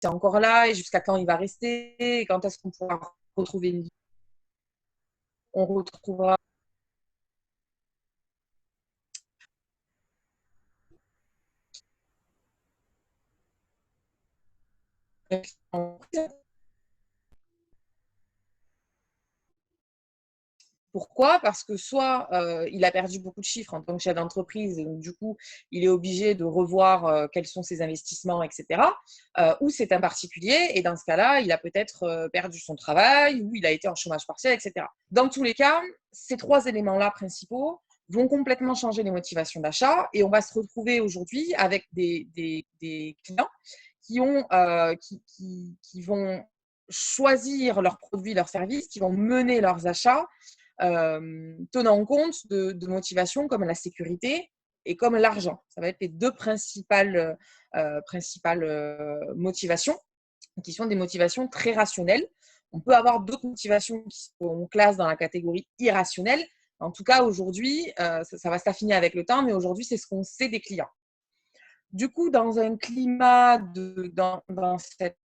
c'est encore là et jusqu'à quand il va rester, et quand est-ce qu'on pourra retrouver une vie, on retrouvera Pourquoi? Parce que soit il a perdu beaucoup de chiffres en tant que chef d'entreprise, et donc du coup, il est obligé de revoir quels sont ses investissements, etc. Ou c'est un particulier, et dans ce cas-là, il a peut-être perdu son travail, ou il a été en chômage partiel, etc. Dans tous les cas, ces trois éléments-là principaux vont complètement changer les motivations d'achat, et on va se retrouver aujourd'hui avec des clients qui vont choisir leurs produits, leurs services, qui vont mener leurs achats tenant compte de motivations comme la sécurité et comme l'argent. Ça va être les deux principales motivations, qui sont des motivations très rationnelles. On peut avoir d'autres motivations qu'on classe dans la catégorie irrationnelle. En tout cas, aujourd'hui, ça va s'affiner avec le temps, mais aujourd'hui, c'est ce qu'on sait des clients. Du coup, dans un climat dans cette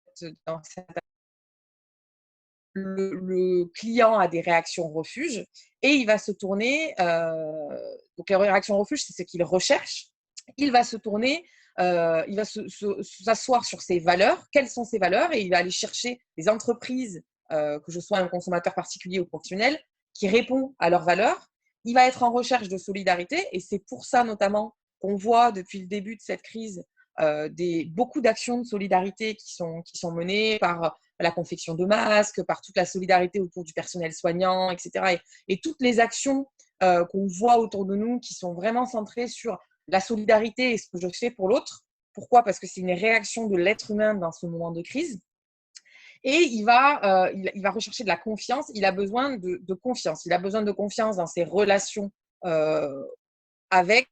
le client a des réactions refuge et il va se tourner, donc les réactions refuge, c'est ce qu'il recherche. Il va se tourner, il va s'asseoir sur ses valeurs. Quelles sont ses valeurs? Et il va aller chercher des entreprises, que je sois un consommateur particulier ou professionnel, qui répond à leurs valeurs. Il va être en recherche de solidarité et c'est pour ça notamment qu'on voit depuis le début de cette crise beaucoup d'actions de solidarité qui sont menées par la confection de masques, par toute la solidarité autour du personnel soignant, etc. Et toutes les actions qu'on voit autour de nous qui sont vraiment centrées sur la solidarité et ce que je fais pour l'autre. Pourquoi? Parce que c'est une réaction de l'être humain dans ce moment de crise. Et il va rechercher de la confiance. Il a besoin de confiance. Il a besoin de confiance dans ses relations avec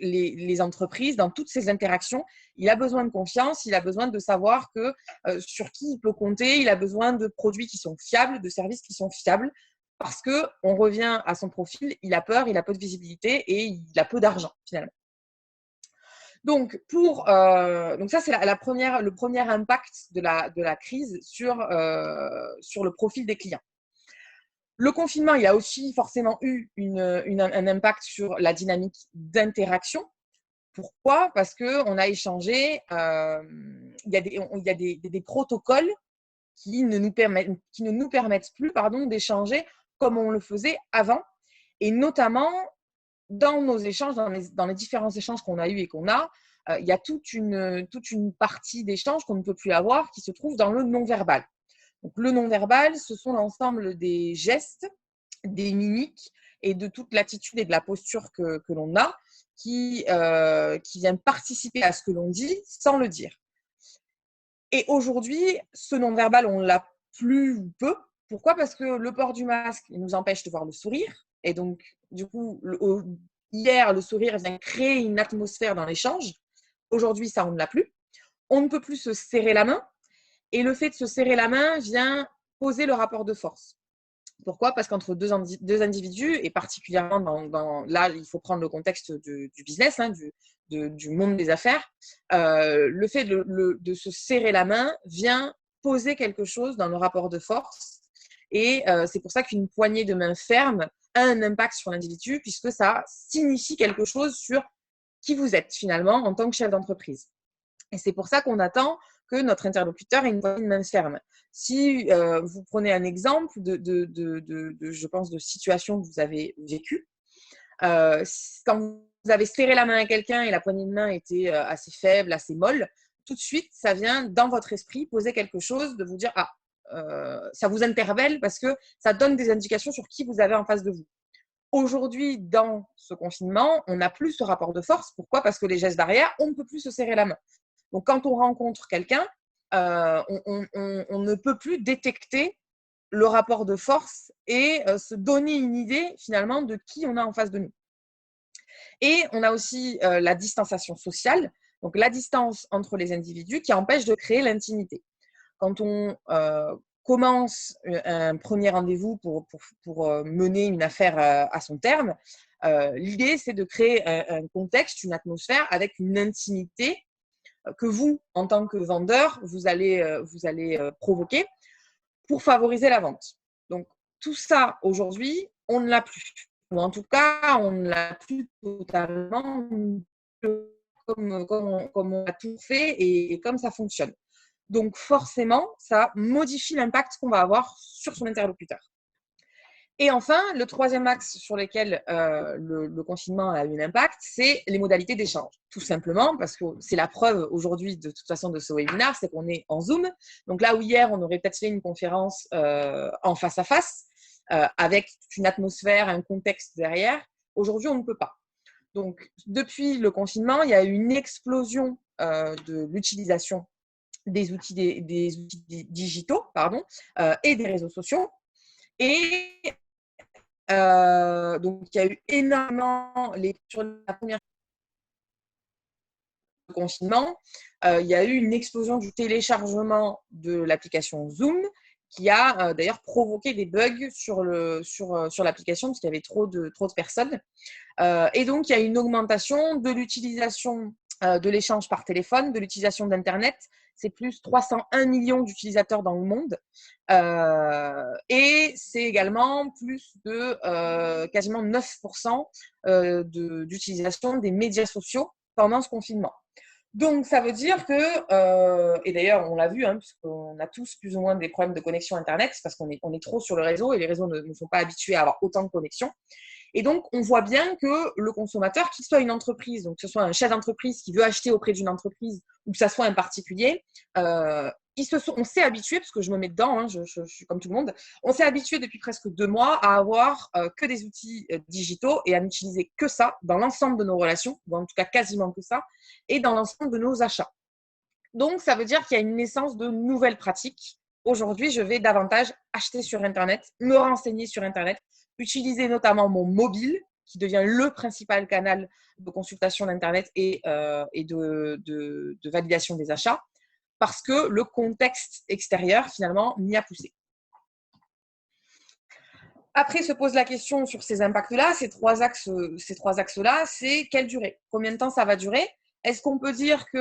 les entreprises, dans toutes ces interactions. Il a besoin de confiance, il a besoin de savoir que sur qui il peut compter, il a besoin de produits qui sont fiables, de services qui sont fiables, parce qu'on revient à son profil, il a peur, il a peu de visibilité et il a peu d'argent finalement. Donc, donc ça, c'est le premier impact de la crise sur le profil des clients. Le confinement, il a aussi forcément eu un impact sur la dynamique d'interaction. Pourquoi? Parce qu'on a échangé, il y a des protocoles qui ne nous permettent plus d'échanger comme on le faisait avant. Et notamment, dans nos échanges, dans les différents échanges qu'on a eus et qu'on a, il y a toute une partie d'échange qu'on ne peut plus avoir qui se trouve dans le non-verbal. Donc, le non-verbal, ce sont l'ensemble des gestes, des mimiques et de toute l'attitude et de la posture que l'on a qui viennent participer à ce que l'on dit sans le dire. Et aujourd'hui, ce non-verbal, on l'a plus ou peu. Pourquoi? Parce que le port du masque nous empêche de voir le sourire. Et donc, du coup, hier, le sourire vient créer une atmosphère dans l'échange. Aujourd'hui, ça, on ne l'a plus. On ne peut plus se serrer la main. Et le fait de se serrer la main vient poser le rapport de force. Pourquoi? Parce qu'entre deux individus, et particulièrement là, il faut prendre le contexte du business, hein, du monde des affaires, le fait de se serrer la main vient poser quelque chose dans le rapport de force. Et c'est pour ça qu'une poignée de main ferme a un impact sur l'individu, puisque ça signifie quelque chose sur qui vous êtes finalement en tant que chef d'entreprise. Et c'est pour ça qu'on attend que notre interlocuteur ait une poignée de main ferme. Si vous prenez un exemple je pense, de situation que vous avez vécue, quand vous avez serré la main à quelqu'un et la poignée de main était assez faible, assez molle, tout de suite, ça vient dans votre esprit poser quelque chose, de vous dire « Ah, ça vous interpelle parce que ça donne des indications sur qui vous avez en face de vous. » Aujourd'hui, dans ce confinement, on n'a plus ce rapport de force. Pourquoi? Parce que les gestes barrières, on ne peut plus se serrer la main. Donc, quand on rencontre quelqu'un, on ne peut plus détecter le rapport de force et se donner une idée finalement de qui on a en face de nous. Et on a aussi la distanciation sociale, donc la distance entre les individus qui empêche de créer l'intimité. Quand on commence un premier rendez-vous pour mener une affaire à son terme, l'idée c'est de créer un contexte, une atmosphère avec une intimité que vous, en tant que vendeur, vous allez provoquer pour favoriser la vente. Donc, tout ça, aujourd'hui, on ne l'a plus. Ou en tout cas, on ne l'a plus totalement comme on a tout fait et comme ça fonctionne. Donc, forcément, ça modifie l'impact qu'on va avoir sur son interlocuteur. Et enfin, le troisième axe sur lequel le confinement a eu un impact, c'est les modalités d'échange. Tout simplement parce que c'est la preuve aujourd'hui, de toute façon, de ce webinaire, c'est qu'on est en Zoom. Donc là où hier, on aurait peut-être fait une conférence en face à face, avec une atmosphère, un contexte derrière, aujourd'hui, on ne peut pas. Donc, depuis le confinement, il y a eu une explosion de l'utilisation des outils digitaux et des réseaux sociaux. Et donc, il y a eu énormément, sur la première confinement, il y a eu une explosion du téléchargement de l'application Zoom qui a d'ailleurs provoqué des bugs sur l'application parce qu'il y avait trop de personnes. Et donc, il y a une augmentation de l'utilisation de l'échange par téléphone, de l'utilisation d'Internet. C'est plus 301 millions d'utilisateurs dans le monde. Et c'est également plus de quasiment 9% d'utilisation des médias sociaux pendant ce confinement. Donc, ça veut dire que, et d'ailleurs, on l'a vu, puisqu'on a tous plus ou moins des problèmes de connexion Internet, parce qu'on est trop sur le réseau et les réseaux ne sont pas habitués à avoir autant de connexions. Et donc, on voit bien que le consommateur, qu'il soit une entreprise, donc que ce soit un chef d'entreprise qui veut acheter auprès d'une entreprise ou que ce soit un particulier, on s'est habitué, parce que je me mets dedans, je suis comme tout le monde, on s'est habitué depuis presque 2 mois à avoir que des outils digitaux et à n'utiliser que ça dans l'ensemble de nos relations, ou en tout cas quasiment que ça, et dans l'ensemble de nos achats. Donc, ça veut dire qu'il y a une naissance de nouvelles pratiques. Aujourd'hui, je vais davantage acheter sur Internet, me renseigner sur Internet, utiliser notamment mon mobile, qui devient le principal canal de consultation d'Internet et de validation des achats, parce que le contexte extérieur, finalement, m'y a poussé. Après, se pose la question sur ces impacts-là, ces trois axes-là, c'est quelle durée? Combien de temps ça va durer? Est-ce qu'on peut dire qu'il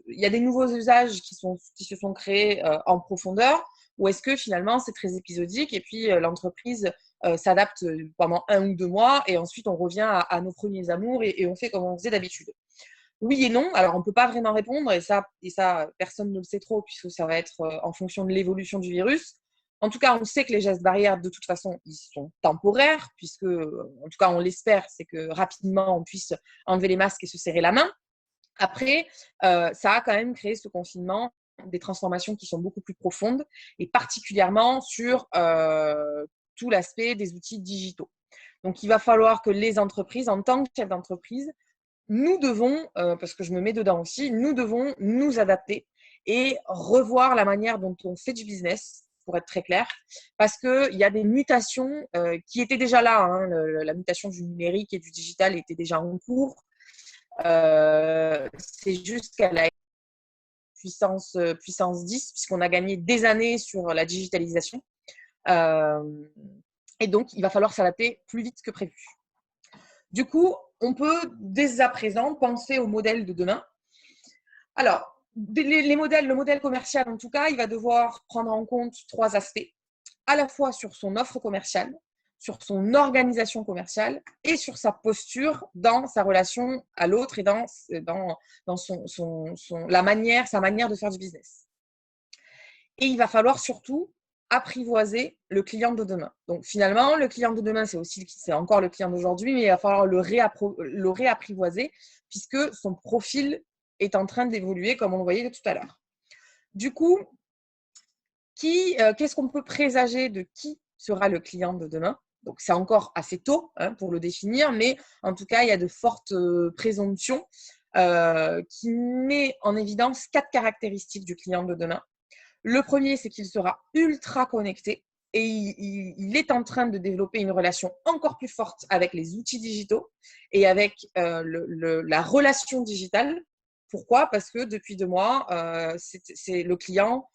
y a des nouveaux usages qui se sont créés en profondeur, ou est-ce que finalement c'est très épisodique et puis l'entreprise s'adapte pendant 1 ou 2 mois et ensuite on revient à nos premiers amours et on fait comme on faisait d'habitude? Oui et non. Alors on ne peut pas vraiment répondre et ça personne ne le sait trop puisque ça va être en fonction de l'évolution du virus. En tout cas, on sait que les gestes barrières, de toute façon, ils sont temporaires, puisque, en tout cas, on l'espère, c'est que rapidement, on puisse enlever les masques et se serrer la main. Après, ça a quand même créé ce confinement des transformations qui sont beaucoup plus profondes, et particulièrement sur tout l'aspect des outils digitaux. Donc, il va falloir que les entreprises, en tant que chefs d'entreprise, nous devons, parce que je me mets dedans aussi, nous devons nous adapter et revoir la manière dont on fait du business, pour être très clair, parce qu'il y a des mutations qui étaient déjà là. La mutation du numérique et du digital était déjà en cours. C'est juste qu'elle a puissance 10, puisqu'on a gagné des années sur la digitalisation. Et donc, il va falloir s'adapter plus vite que prévu. Du coup, on peut dès à présent penser au modèle de demain. Alors, le modèle commercial, en tout cas, il va devoir prendre en compte 3 aspects, à la fois sur son offre commerciale, sur son organisation commerciale et sur sa posture dans sa relation à l'autre et dans sa manière de faire du business. Et il va falloir surtout apprivoiser le client de demain. Donc finalement, le client de demain, c'est encore le client d'aujourd'hui, mais il va falloir le réapprivoiser puisque son profil est en train d'évoluer, comme on le voyait tout à l'heure. Du coup, qu'est-ce qu'on peut présager de qui sera le client de demain? Donc, c'est encore assez tôt pour le définir, mais en tout cas, il y a de fortes présomptions qui met en évidence 4 caractéristiques du client de demain. Le premier, c'est qu'il sera ultra connecté et il est en train de développer une relation encore plus forte avec les outils digitaux et avec la relation digitale. Pourquoi? Parce que depuis 2 mois, le client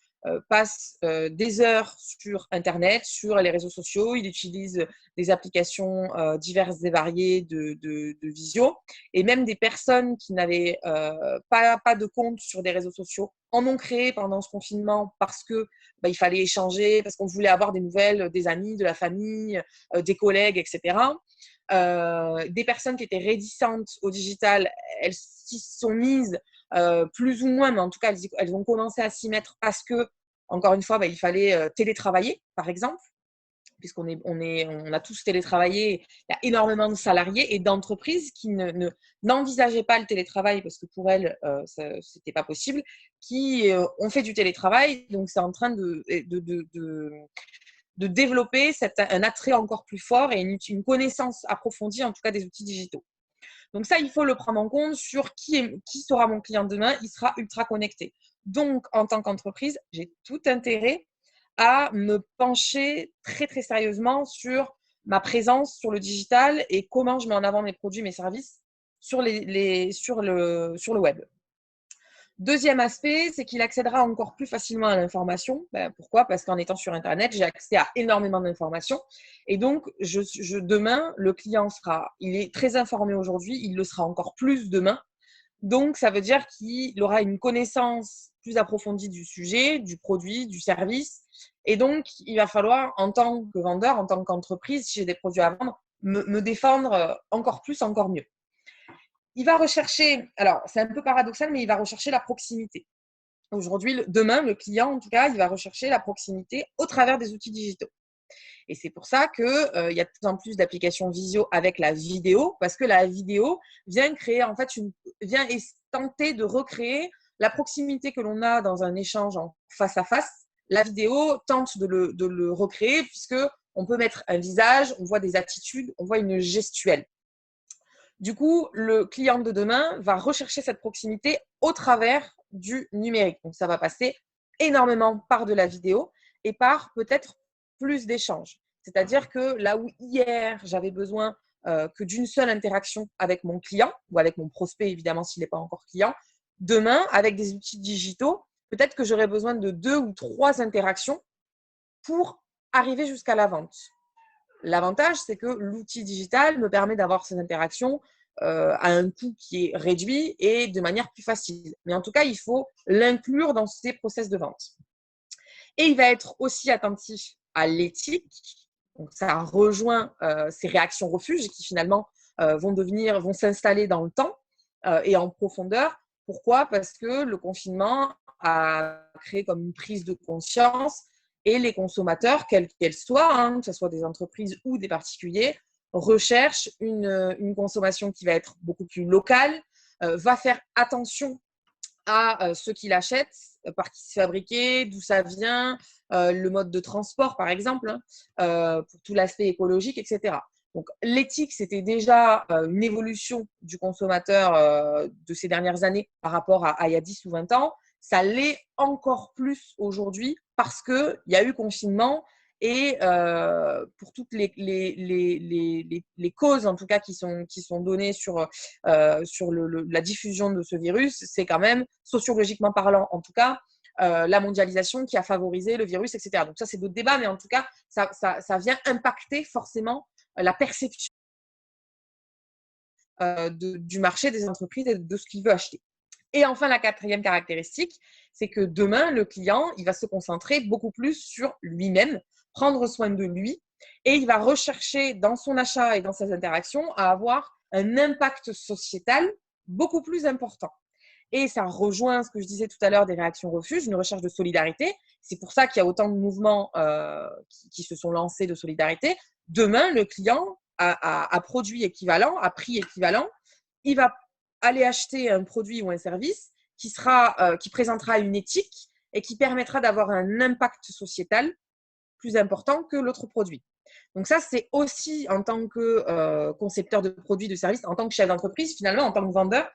passe des heures sur Internet, sur les réseaux sociaux, il utilise des applications diverses et variées de visio, et même des personnes qui n'avaient pas de compte sur des réseaux sociaux en ont créé pendant ce confinement parce que il fallait échanger, parce qu'on voulait avoir des nouvelles des amis, de la famille, des collègues, etc. Des personnes qui étaient réticentes au digital, elles s'y sont mises plus ou moins, mais en tout cas, elles ont commencé à s'y mettre parce que, encore une fois, il fallait télétravailler, par exemple, puisqu'on on a tous télétravaillé. Il y a énormément de salariés et d'entreprises qui n'envisageaient pas le télétravail parce que pour elles, ce n'était pas possible, qui ont fait du télétravail. Donc, c'est en train de développer un attrait encore plus fort et une connaissance approfondie, en tout cas, des outils digitaux. Donc ça, il faut le prendre en compte sur qui sera mon client demain. Il sera ultra connecté. Donc, en tant qu'entreprise, j'ai tout intérêt à me pencher très, très sérieusement sur ma présence sur le digital et comment je mets en avant mes produits, mes services sur le web. Deuxième aspect, c'est qu'il accédera encore plus facilement à l'information. Pourquoi? Parce qu'en étant sur Internet, j'ai accès à énormément d'informations. Et donc, demain, le client il est très informé aujourd'hui, il le sera encore plus demain. Donc, ça veut dire qu'il aura une connaissance plus approfondie du sujet, du produit, du service. Et donc, il va falloir, en tant que vendeur, en tant qu'entreprise, si j'ai des produits à vendre, me défendre encore plus, encore mieux. Il va rechercher, alors c'est un peu paradoxal, mais il va rechercher la proximité. Aujourd'hui, demain, le client, en tout cas, il va rechercher la proximité au travers des outils digitaux. Et c'est pour ça qu'il y a de plus en plus d'applications visio avec la vidéo, parce que la vidéo vient créer, en fait, vient tenter de recréer la proximité que l'on a dans un échange en face à face. La vidéo tente de le recréer, puisqu'on peut mettre un visage, on voit des attitudes, on voit une gestuelle. Du coup, le client de demain va rechercher cette proximité au travers du numérique. Donc, ça va passer énormément par de la vidéo et par peut-être plus d'échanges. C'est-à-dire que là où hier, j'avais besoin que d'une seule interaction avec mon client ou avec mon prospect, évidemment, s'il n'est pas encore client, demain, avec des outils digitaux, peut-être que j'aurai besoin de 2 ou 3 interactions pour arriver jusqu'à la vente. L'avantage, c'est que l'outil digital me permet d'avoir ces interactions à un coût qui est réduit et de manière plus facile. Mais en tout cas, il faut l'inclure dans ces process de vente. Et il va être aussi attentif à l'éthique. Donc, ça rejoint ces réactions refuges qui finalement vont s'installer dans le temps et en profondeur. Pourquoi? Parce que le confinement a créé comme une prise de conscience et les consommateurs, quels qu'elles soient, que ce soit des entreprises ou des particuliers, recherchent une consommation qui va être beaucoup plus locale, va faire attention à ce qu'il achète, par qui c'est fabriqué, d'où ça vient, le mode de transport, par exemple, pour tout l'aspect écologique, etc. Donc, l'éthique, c'était déjà une évolution du consommateur de ces dernières années par rapport à il y a 10 ou 20 ans. Ça l'est encore plus aujourd'hui parce qu'il y a eu confinement et pour toutes les causes, en tout cas, qui sont données sur la diffusion de ce virus, c'est quand même, sociologiquement parlant, en tout cas, la mondialisation qui a favorisé le virus, etc. Donc ça, c'est d'autres débats, mais en tout cas, ça vient impacter forcément la perception du marché, des entreprises et de ce qu'il veut acheter. Et enfin, la quatrième caractéristique, c'est que demain, le client, il va se concentrer beaucoup plus sur lui-même, prendre soin de lui, et il va rechercher dans son achat et dans ses interactions à avoir un impact sociétal beaucoup plus important. Et ça rejoint ce que je disais tout à l'heure des réactions refuges, une recherche de solidarité. C'est pour ça qu'il y a autant de mouvements qui se sont lancés de solidarité. Demain, le client, à produit équivalent, à prix équivalent, il va aller acheter un produit ou un service qui présentera une éthique et qui permettra d'avoir un impact sociétal plus important que l'autre produit. Donc ça, c'est aussi en tant que concepteur de produits, de services, en tant que chef d'entreprise, finalement, en tant que vendeur,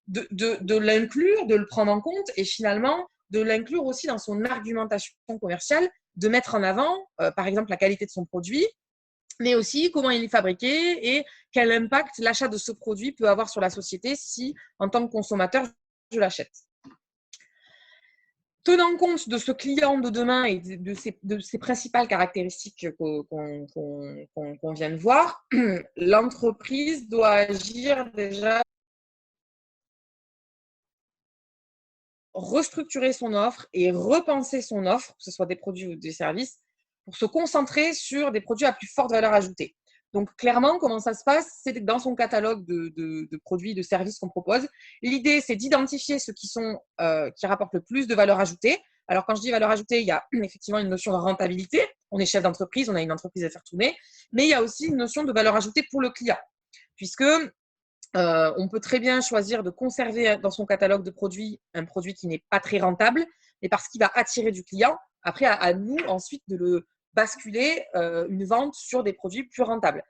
de l'inclure, de le prendre en compte et finalement de l'inclure aussi dans son argumentation commerciale, de mettre en avant, par exemple, la qualité de son produit, mais aussi comment il est fabriqué et quel impact l'achat de ce produit peut avoir sur la société si, en tant que consommateur, je l'achète. Tenant compte de ce client de demain et de ses principales caractéristiques qu'on vient de voir, l'entreprise doit agir déjà, restructurer son offre et repenser son offre, que ce soit des produits ou des services, pour se concentrer sur des produits à plus forte valeur ajoutée. Donc, clairement, comment ça se passe? C'est dans son catalogue de produits, de services qu'on propose. L'idée, c'est d'identifier ceux qui rapportent le plus de valeur ajoutée. Alors, quand je dis valeur ajoutée, il y a effectivement une notion de rentabilité. On est chef d'entreprise, on a une entreprise à faire tourner, mais il y a aussi une notion de valeur ajoutée pour le client, puisque on peut très bien choisir de conserver dans son catalogue de produits un produit qui n'est pas très rentable, mais parce qu'il va attirer du client. Après, à nous ensuite de le basculer une vente sur des produits plus rentables.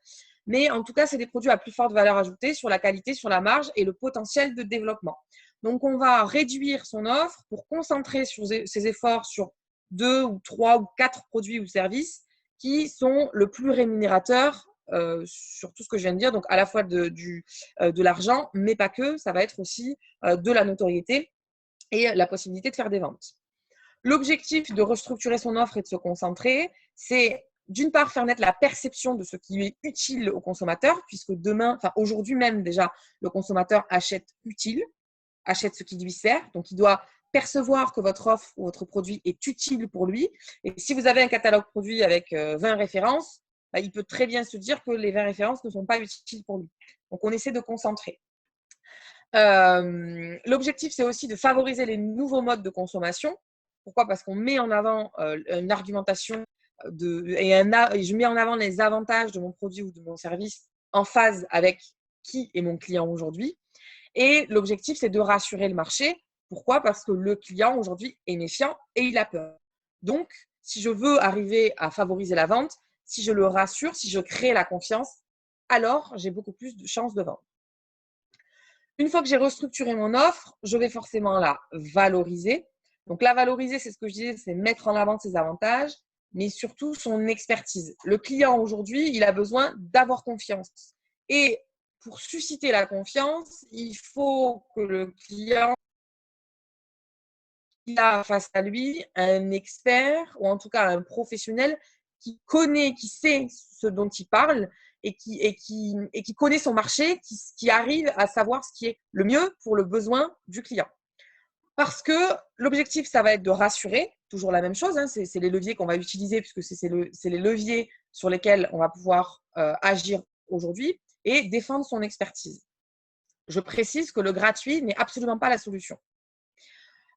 Mais en tout cas, c'est des produits à plus forte valeur ajoutée sur la qualité, sur la marge et le potentiel de développement. Donc, on va réduire son offre pour concentrer ses efforts sur 2 ou 3 ou 4 produits ou services qui sont le plus rémunérateurs sur tout ce que je viens de dire, donc à la fois de l'argent, mais pas que, ça va être aussi de la notoriété et la possibilité de faire des ventes. L'objectif de restructurer son offre et de se concentrer, c'est d'une part faire naître la perception de ce qui est utile au consommateur, puisque demain, enfin aujourd'hui même déjà, le consommateur achète utile, achète ce qui lui sert, donc il doit percevoir que votre offre ou votre produit est utile pour lui. Et si vous avez un catalogue produit avec 20 références, bah, il peut très bien se dire que les 20 références ne sont pas utiles pour lui. Donc, on essaie de concentrer. L'objectif, c'est aussi de favoriser les nouveaux modes de consommation. Pourquoi? Parce qu'on met en avant une argumentation et je mets en avant les avantages de mon produit ou de mon service en phase avec qui est mon client aujourd'hui. Et l'objectif, c'est de rassurer le marché. Pourquoi? Parce que le client aujourd'hui est méfiant et il a peur. Donc, si je veux arriver à favoriser la vente, si je le rassure, si je crée la confiance, alors j'ai beaucoup plus de chances de vendre. Une fois que j'ai restructuré mon offre, je vais forcément la valoriser. Donc, la valoriser, c'est ce que je disais, c'est mettre en avant ses avantages, mais surtout son expertise. Le client aujourd'hui, il a besoin d'avoir confiance. Et pour susciter la confiance, il faut que le client a face à lui un expert ou en tout cas un professionnel qui connaît, qui sait ce dont il parle et qui connaît son marché, qui arrive à savoir ce qui est le mieux pour le besoin du client. Parce que l'objectif, ça va être de rassurer, toujours la même chose, hein, c'est les leviers qu'on va utiliser puisque c'est les leviers sur lesquels on va pouvoir agir aujourd'hui et défendre son expertise. Je précise que le gratuit n'est absolument pas la solution.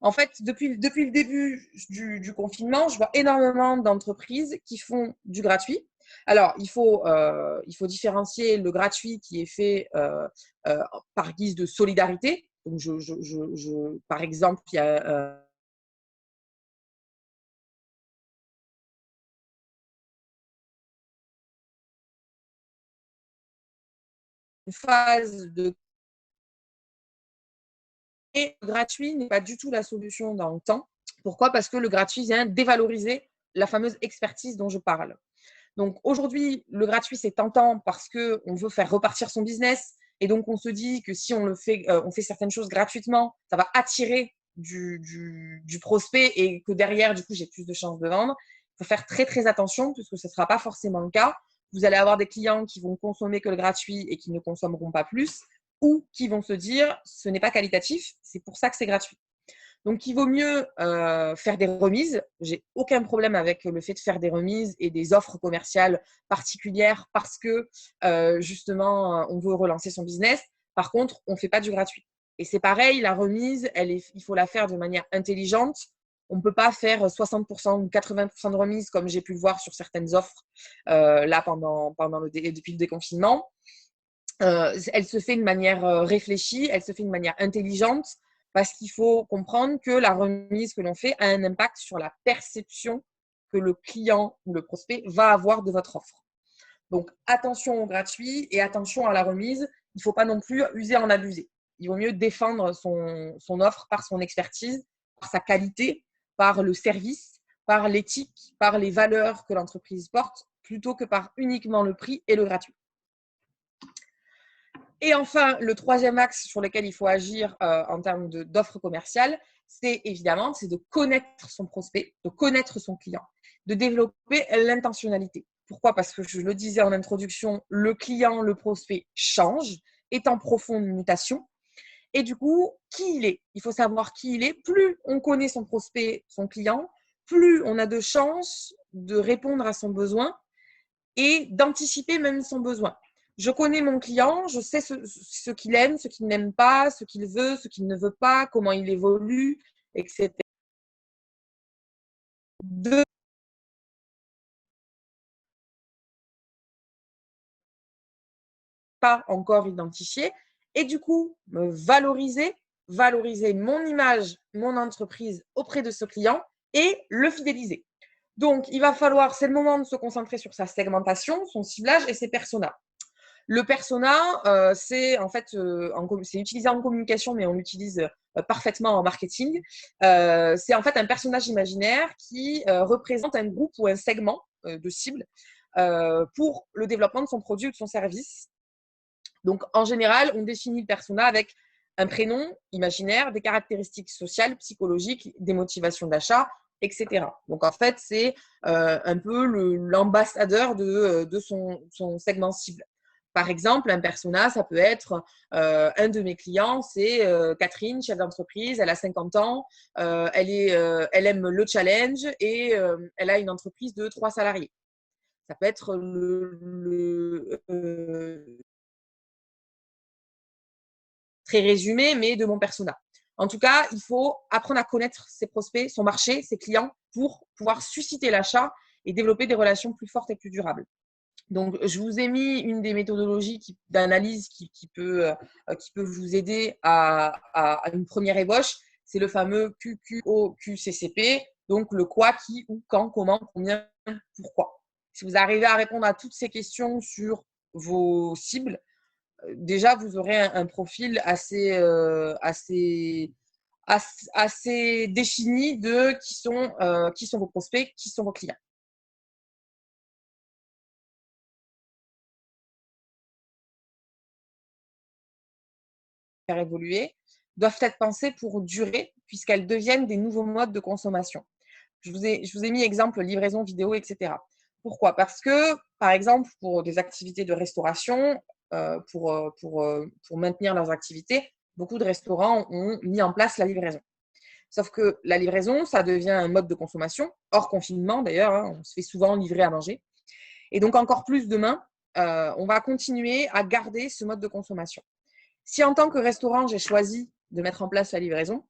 En fait, depuis le début du confinement, je vois énormément d'entreprises qui font du gratuit. Alors, il faut différencier le gratuit qui est fait par guise de solidarité. Donc, par exemple, il y a une phase de et le gratuit n'est pas du tout la solution dans le temps. Pourquoi? Parce que le gratuit vient dévaloriser la fameuse expertise dont je parle. Donc aujourd'hui, le gratuit, c'est tentant parce qu'on veut faire repartir son business. Et donc, on se dit que si on fait certaines choses gratuitement, ça va attirer du prospect et que derrière, du coup, j'ai plus de chances de vendre. Il faut faire très, très attention puisque ce ne sera pas forcément le cas. Vous allez avoir des clients qui vont consommer que le gratuit et qui ne consommeront pas plus ou qui vont se dire ce n'est pas qualitatif, c'est pour ça que c'est gratuit. Donc, il vaut mieux faire des remises. J'ai aucun problème avec le fait de faire des remises et des offres commerciales particulières parce que justement, on veut relancer son business. Par contre, on ne fait pas du gratuit. Et c'est pareil, la remise, il faut la faire de manière intelligente. On ne peut pas faire 60% ou 80% de remise comme j'ai pu le voir sur certaines offres là depuis le déconfinement. Elle se fait de manière réfléchie, elle se fait de manière intelligente parce qu'il faut comprendre que la remise que l'on fait a un impact sur la perception que le client ou le prospect va avoir de votre offre. Donc, attention au gratuit et attention à la remise. Il ne faut pas non plus user en abuser. Il vaut mieux défendre son offre par son expertise, par sa qualité, par le service, par l'éthique, par les valeurs que l'entreprise porte, plutôt que par uniquement le prix et le gratuit. Et enfin, le troisième axe sur lequel il faut agir en termes d'offres commerciales, c'est évidemment de connaître son prospect, de connaître son client, de développer l'intentionnalité. Pourquoi? Parce que je le disais en introduction, le client, le prospect change, est en profonde mutation. Et du coup, qui il est? Il faut savoir qui il est. Plus on connaît son prospect, son client, plus on a de chances de répondre à son besoin et d'anticiper même son besoin. Je connais mon client, je sais ce qu'il aime, ce qu'il n'aime pas, ce qu'il veut, ce qu'il ne veut pas, comment il évolue, etc. De pas encore identifié. Et du coup, me valoriser mon image, mon entreprise auprès de ce client et le fidéliser. Donc, il va falloir, c'est le moment de se concentrer sur sa segmentation, son ciblage et ses personas. Le persona, c'est en fait, c'est utilisé en communication, mais on l'utilise parfaitement en marketing. C'est en fait un personnage imaginaire qui représente un groupe ou un segment de cible pour le développement de son produit ou de son service. Donc, en général, on définit le persona avec un prénom imaginaire, des caractéristiques sociales, psychologiques, des motivations d'achat, etc. Donc, en fait, c'est un peu l'ambassadeur de son segment cible. Par exemple, un persona, ça peut être un de mes clients, c'est Catherine, chef d'entreprise, elle a 50 ans, elle aime le challenge et elle a une entreprise de 3 salariés. Ça peut être très résumé, mais de mon persona. En tout cas, il faut apprendre à connaître ses prospects, son marché, ses clients pour pouvoir susciter l'achat et développer des relations plus fortes et plus durables. Donc, je vous ai mis une des méthodologies d'analyse qui peut vous aider à une première ébauche. C'est le fameux QQOQCCP, donc le quoi, qui, où, quand, comment, combien, pourquoi. Si vous arrivez à répondre à toutes ces questions sur vos cibles, déjà, vous aurez un profil assez défini de qui sont vos prospects, qui sont vos clients. Faire évoluer, doivent être pensées pour durer, puisqu'elles deviennent des nouveaux modes de consommation. Je vous ai mis exemple livraison vidéo, etc. Pourquoi? Parce que, par exemple, pour des activités de restauration, pour maintenir leurs activités, beaucoup de restaurants ont mis en place la livraison. Sauf que la livraison, ça devient un mode de consommation, hors confinement d'ailleurs, hein, on se fait souvent livrer à manger. Et donc encore plus demain, on va continuer à garder ce mode de consommation. Si en tant que restaurant, j'ai choisi de mettre en place la livraison,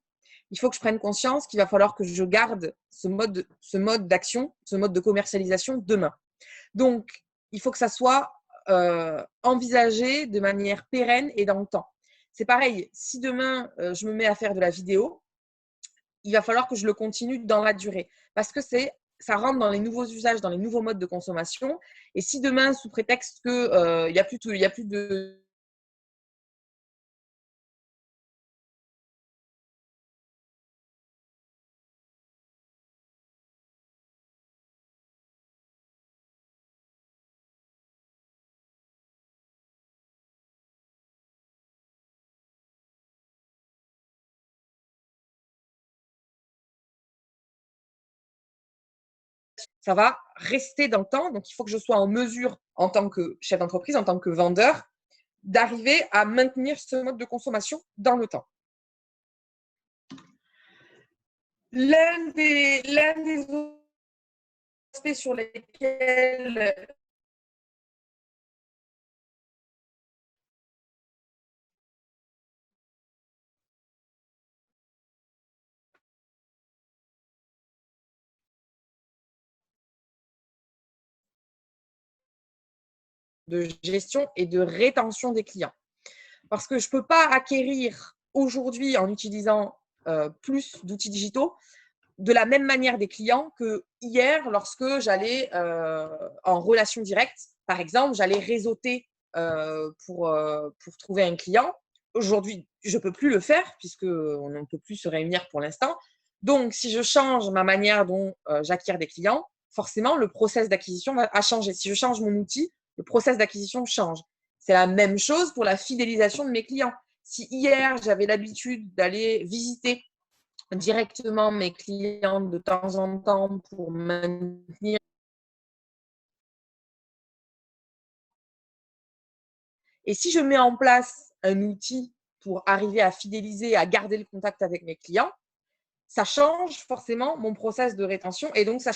il faut que je prenne conscience qu'il va falloir que je garde ce mode d'action, ce mode de commercialisation demain. Donc, il faut que ça soit envisagé de manière pérenne et dans le temps. C'est pareil, si demain, je me mets à faire de la vidéo, il va falloir que je le continue dans la durée parce que ça rentre dans les nouveaux usages, dans les nouveaux modes de consommation. Et si demain, sous prétexte qu'il n'y a plus de ça va rester dans le temps. Donc, il faut que je sois en mesure, en tant que chef d'entreprise, en tant que vendeur, d'arriver à maintenir ce mode de consommation dans le temps. L'un des aspects sur lesquels de gestion et de rétention des clients. Parce que je ne peux pas acquérir aujourd'hui en utilisant plus d'outils digitaux de la même manière des clients que hier lorsque j'allais en relation directe. Par exemple, j'allais réseauter pour trouver un client. Aujourd'hui, je ne peux plus le faire puisqu'on ne peut plus se réunir pour l'instant. Donc, si je change ma manière dont j'acquiers des clients, forcément, le process d'acquisition va changer. Si je change mon outil, le process d'acquisition change. C'est la même chose pour la fidélisation de mes clients. Si hier, j'avais l'habitude d'aller visiter directement mes clients de temps en temps pour maintenir. Et si je mets en place un outil pour arriver à fidéliser, à garder le contact avec mes clients, ça change forcément mon process de rétention et donc ça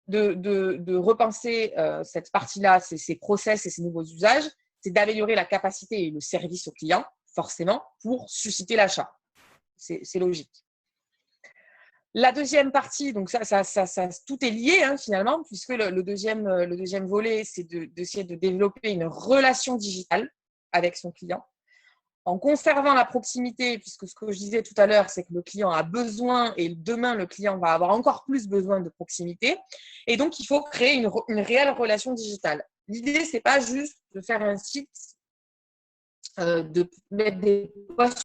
de repenser cette partie-là, ces process et ces nouveaux usages, c'est d'améliorer la capacité et le service au client, forcément, pour susciter l'achat. C'est logique. La deuxième partie, donc tout est lié hein, finalement, puisque le deuxième volet, c'est d'essayer de développer une relation digitale avec son client, en conservant la proximité, puisque ce que je disais tout à l'heure, c'est que le client a besoin, et demain, le client va avoir encore plus besoin de proximité. Et donc, il faut créer une réelle relation digitale. L'idée, ce n'est pas juste de faire un site, de mettre des posts.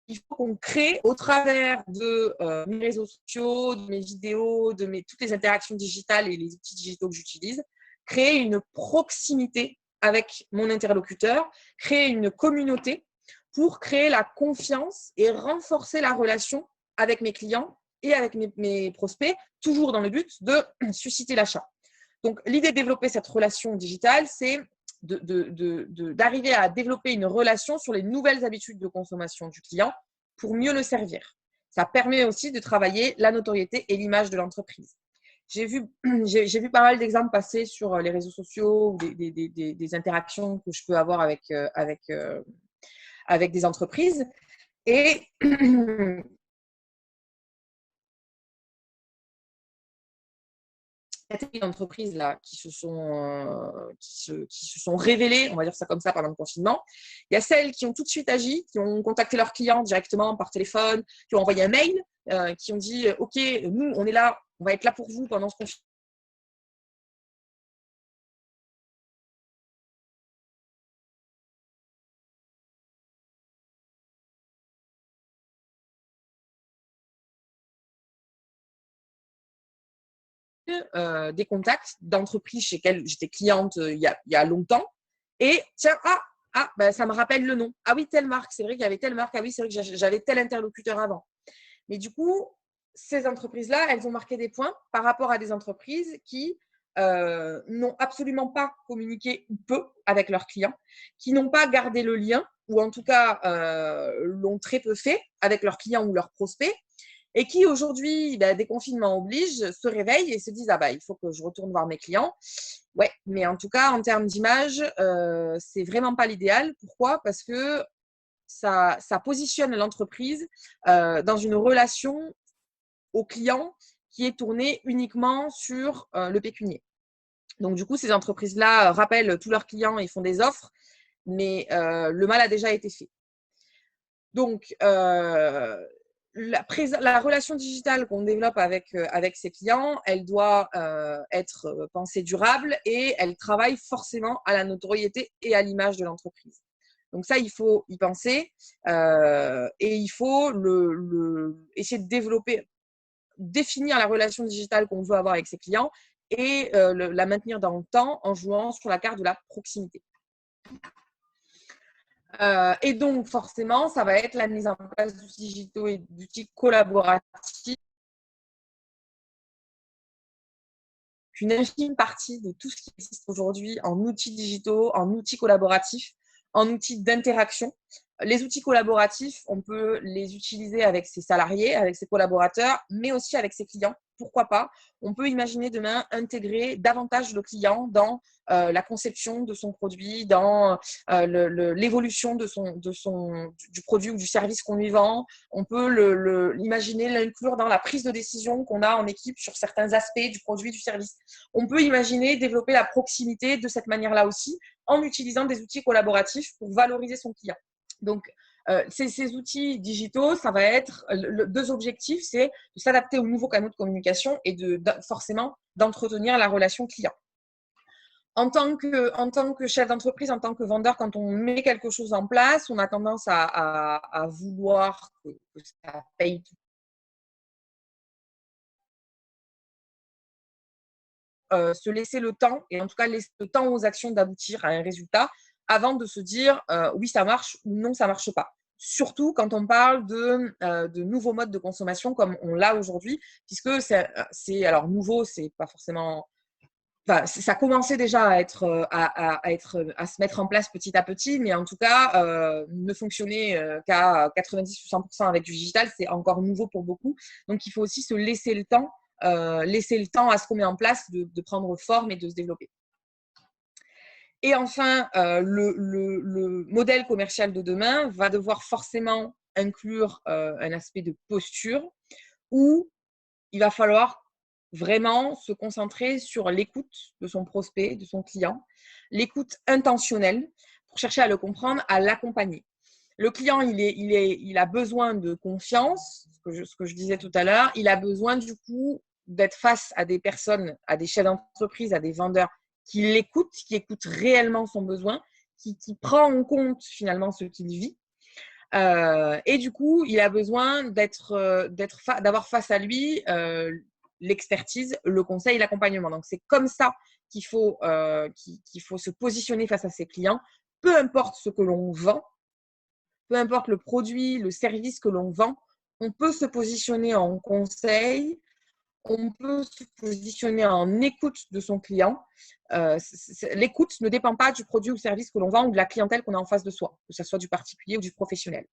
Il faut qu'on crée au travers de mes réseaux sociaux, de mes vidéos, toutes les interactions digitales et les outils digitaux que j'utilise, créer une proximité avec mon interlocuteur, créer une communauté pour créer la confiance et renforcer la relation avec mes clients et avec mes prospects, toujours dans le but de susciter l'achat. Donc, l'idée de développer cette relation digitale, c'est d'arriver à développer une relation sur les nouvelles habitudes de consommation du client pour mieux le servir. Ça permet aussi de travailler la notoriété et l'image de l'entreprise. J'ai vu pas mal d'exemples passer sur les réseaux sociaux ou des interactions que je peux avoir avec des entreprises. Et d'entreprises là qui se sont révélées, on va dire ça comme ça, pendant le confinement. Il y a celles qui ont tout de suite agi, qui ont contacté leurs clients directement par téléphone, qui ont envoyé un mail, qui ont dit OK, nous on est là, on va être là pour vous pendant ce confinement. Des contacts d'entreprises chez lesquelles j'étais cliente il y a longtemps. Et tiens, ben, ça me rappelle le nom. Ah oui, telle marque, c'est vrai qu'il y avait telle marque. Ah oui, c'est vrai que j'avais tel interlocuteur avant. Mais du coup, ces entreprises-là, elles ont marqué des points par rapport à des entreprises qui n'ont absolument pas communiqué ou peu avec leurs clients, qui n'ont pas gardé le lien, ou en tout cas l'ont très peu fait avec leurs clients ou leurs prospects, et qui aujourd'hui, ben, des confinements obligent, se réveillent et se disent « Ah bah, il faut que je retourne voir mes clients ». Ouais, mais en tout cas, en termes d'image, c'est vraiment pas l'idéal. Pourquoi? Parce que ça positionne l'entreprise dans une relation au client qui est tournée uniquement sur le pécunier. Donc, du coup, ces entreprises-là rappellent tous leurs clients et font des offres, mais le mal a déjà été fait. Donc, la relation digitale qu'on développe avec ses clients, elle doit être pensée durable et elle travaille forcément à la notoriété et à l'image de l'entreprise. Donc ça, il faut y penser et il faut essayer de définir la relation digitale qu'on veut avoir avec ses clients et la maintenir dans le temps en jouant sur la carte de la proximité. Et donc, forcément, ça va être la mise en place d'outils digitaux et d'outils collaboratifs. Une infime partie de tout ce qui existe aujourd'hui en outils digitaux, en outils collaboratifs, en outils d'interaction. Les outils collaboratifs, on peut les utiliser avec ses salariés, avec ses collaborateurs, mais aussi avec ses clients. Pourquoi pas? On peut imaginer demain intégrer davantage le client dans la conception de son produit, dans l'évolution du produit ou du service qu'on lui vend. On peut l'imaginer, l'inclure dans la prise de décision qu'on a en équipe sur certains aspects du produit, du service. On peut imaginer développer la proximité de cette manière-là aussi, en utilisant des outils collaboratifs pour valoriser son client. Donc, ces outils digitaux, ça va être deux objectifs, c'est de s'adapter aux nouveaux canaux de communication et forcément d'entretenir la relation client. En tant que chef d'entreprise, en tant que vendeur, quand on met quelque chose en place, on a tendance à vouloir que ça paye se laisser le temps, et en tout cas laisser le temps aux actions d'aboutir à un résultat avant de se dire oui, ça marche ou non, ça ne marche pas. Surtout quand on parle de nouveaux modes de consommation comme on l'a aujourd'hui, puisque alors nouveau, c'est pas forcément. Enfin, ça commençait déjà à se mettre en place petit à petit, mais en tout cas, ne fonctionner qu'à 90 ou 100% avec du digital, c'est encore nouveau pour beaucoup. Donc, il faut aussi se laisser le temps à ce qu'on met en place de prendre forme et de se développer. Et enfin, le modèle commercial de demain va devoir forcément inclure un aspect de posture où il va falloir vraiment se concentrer sur l'écoute de son prospect, de son client, l'écoute intentionnelle pour chercher à le comprendre, à l'accompagner. Le client, il a besoin de confiance, ce que je disais tout à l'heure. Il a besoin du coup d'être face à des personnes, à des chefs d'entreprise, à des vendeurs qui l'écoutent, qui écoutent réellement son besoin, qui prend en compte finalement ce qu'il vit. Et du coup, il a besoin d'avoir face à lui l'expertise, le conseil, l'accompagnement. Donc, c'est comme ça qu'il faut se positionner face à ses clients, peu importe ce que l'on vend, peu importe le produit, le service que l'on vend, on peut se positionner en conseil, on peut se positionner en écoute de son client. L'écoute ne dépend pas du produit ou service que l'on vend ou de la clientèle qu'on a en face de soi, que ce soit du particulier ou du professionnel.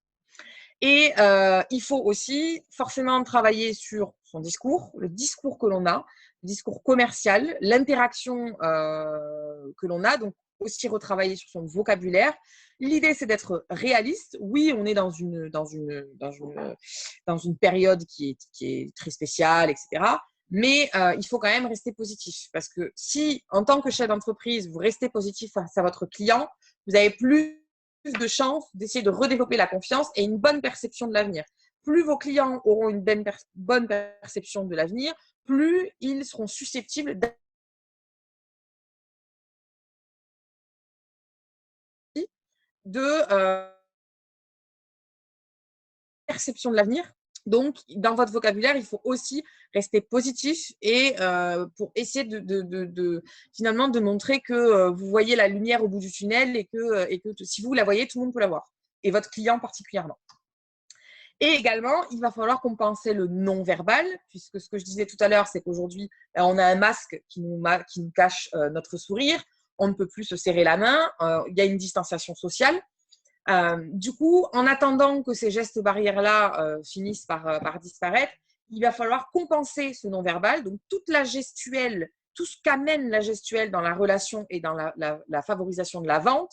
Et il faut aussi forcément travailler sur son discours, le discours que l'on a, le discours commercial, l'interaction que l'on a, donc aussi retravailler sur son vocabulaire. L'idée, c'est d'être réaliste. Oui, on est dans une période qui est très spéciale, etc. Mais il faut quand même rester positif. Parce que si, en tant que chef d'entreprise, vous restez positif face à votre client, vous avez plus de chances d'essayer de redévelopper la confiance et une bonne perception de l'avenir. Plus vos clients auront une bonne perception de l'avenir, plus ils seront susceptibles de perception de l'avenir. Donc, dans votre vocabulaire, il faut aussi rester positif et pour essayer finalement de montrer que vous voyez la lumière au bout du tunnel et que si vous la voyez, tout le monde peut la voir, et votre client particulièrement. Et également, il va falloir compenser le non-verbal, puisque ce que je disais tout à l'heure, c'est qu'aujourd'hui, on a un masque qui nous cache notre sourire, on ne peut plus se serrer la main, il y a une distanciation sociale. Du coup, en attendant que ces gestes barrières-là finissent par disparaître, il va falloir compenser ce non-verbal. Donc, toute la gestuelle, tout ce qu'amène la gestuelle dans la relation et dans la favorisation de la vente,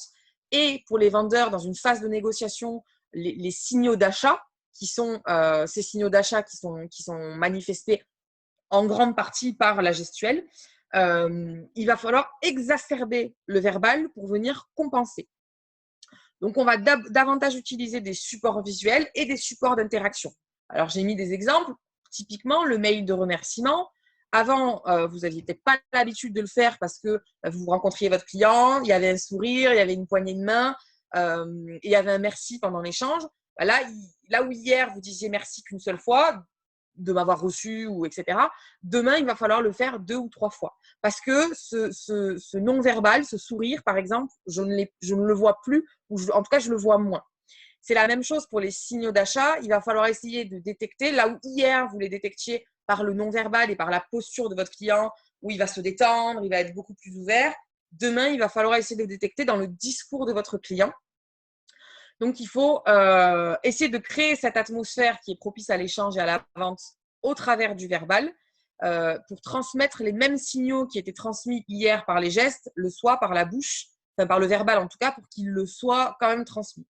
et pour les vendeurs, dans une phase de négociation, les signaux d'achat, qui sont ces signaux d'achat qui sont manifestés en grande partie par la gestuelle, il va falloir exacerber le verbal pour venir compenser. Donc, on va davantage utiliser des supports visuels et des supports d'interaction. Alors, j'ai mis des exemples. Typiquement, le mail de remerciement. Avant, vous n'aviez peut-être pas l'habitude de le faire parce que vous rencontriez votre client, il y avait un sourire, il y avait une poignée de main, il y avait un merci pendant l'échange. Là où hier, vous disiez merci qu'une seule fois, de m'avoir reçu, ou etc. Demain, il va falloir le faire 2 ou 3 fois. Parce que ce non-verbal, ce sourire, par exemple, je ne le vois plus, ou en tout cas, je le vois moins. C'est la même chose pour les signaux d'achat. Il va falloir essayer de détecter, là où hier, vous les détectiez par le non-verbal et par la posture de votre client, où il va se détendre, il va être beaucoup plus ouvert. Demain, il va falloir essayer de le détecter dans le discours de votre client. Donc, il faut essayer de créer cette atmosphère qui est propice à l'échange et à la vente au travers du verbal pour transmettre les mêmes signaux qui étaient transmis hier par les gestes, le soir par la bouche, enfin par le verbal en tout cas, pour qu'il le soit quand même transmis.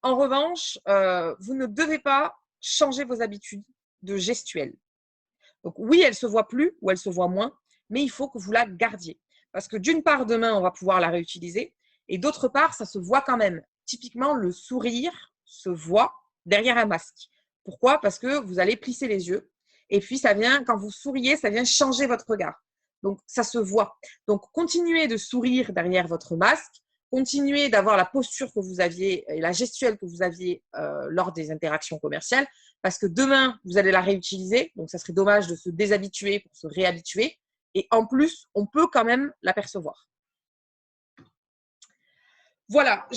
En revanche, vous ne devez pas changer vos habitudes de gestuelle. Donc oui, elle se voit plus ou elle se voit moins, mais il faut que vous la gardiez. Parce que d'une part, demain, on va pouvoir la réutiliser, et d'autre part, ça se voit quand même. Typiquement, le sourire se voit derrière un masque. Pourquoi? Parce que vous allez plisser les yeux, et puis ça vient, quand vous souriez, ça vient changer votre regard. Donc, ça se voit. Donc, continuez de sourire derrière votre masque. Continuez d'avoir la posture que vous aviez et la gestuelle que vous aviez lors des interactions commerciales, parce que demain, vous allez la réutiliser. Donc, ça serait dommage de se déshabituer pour se réhabituer. Et en plus, on peut quand même l'apercevoir. Voilà,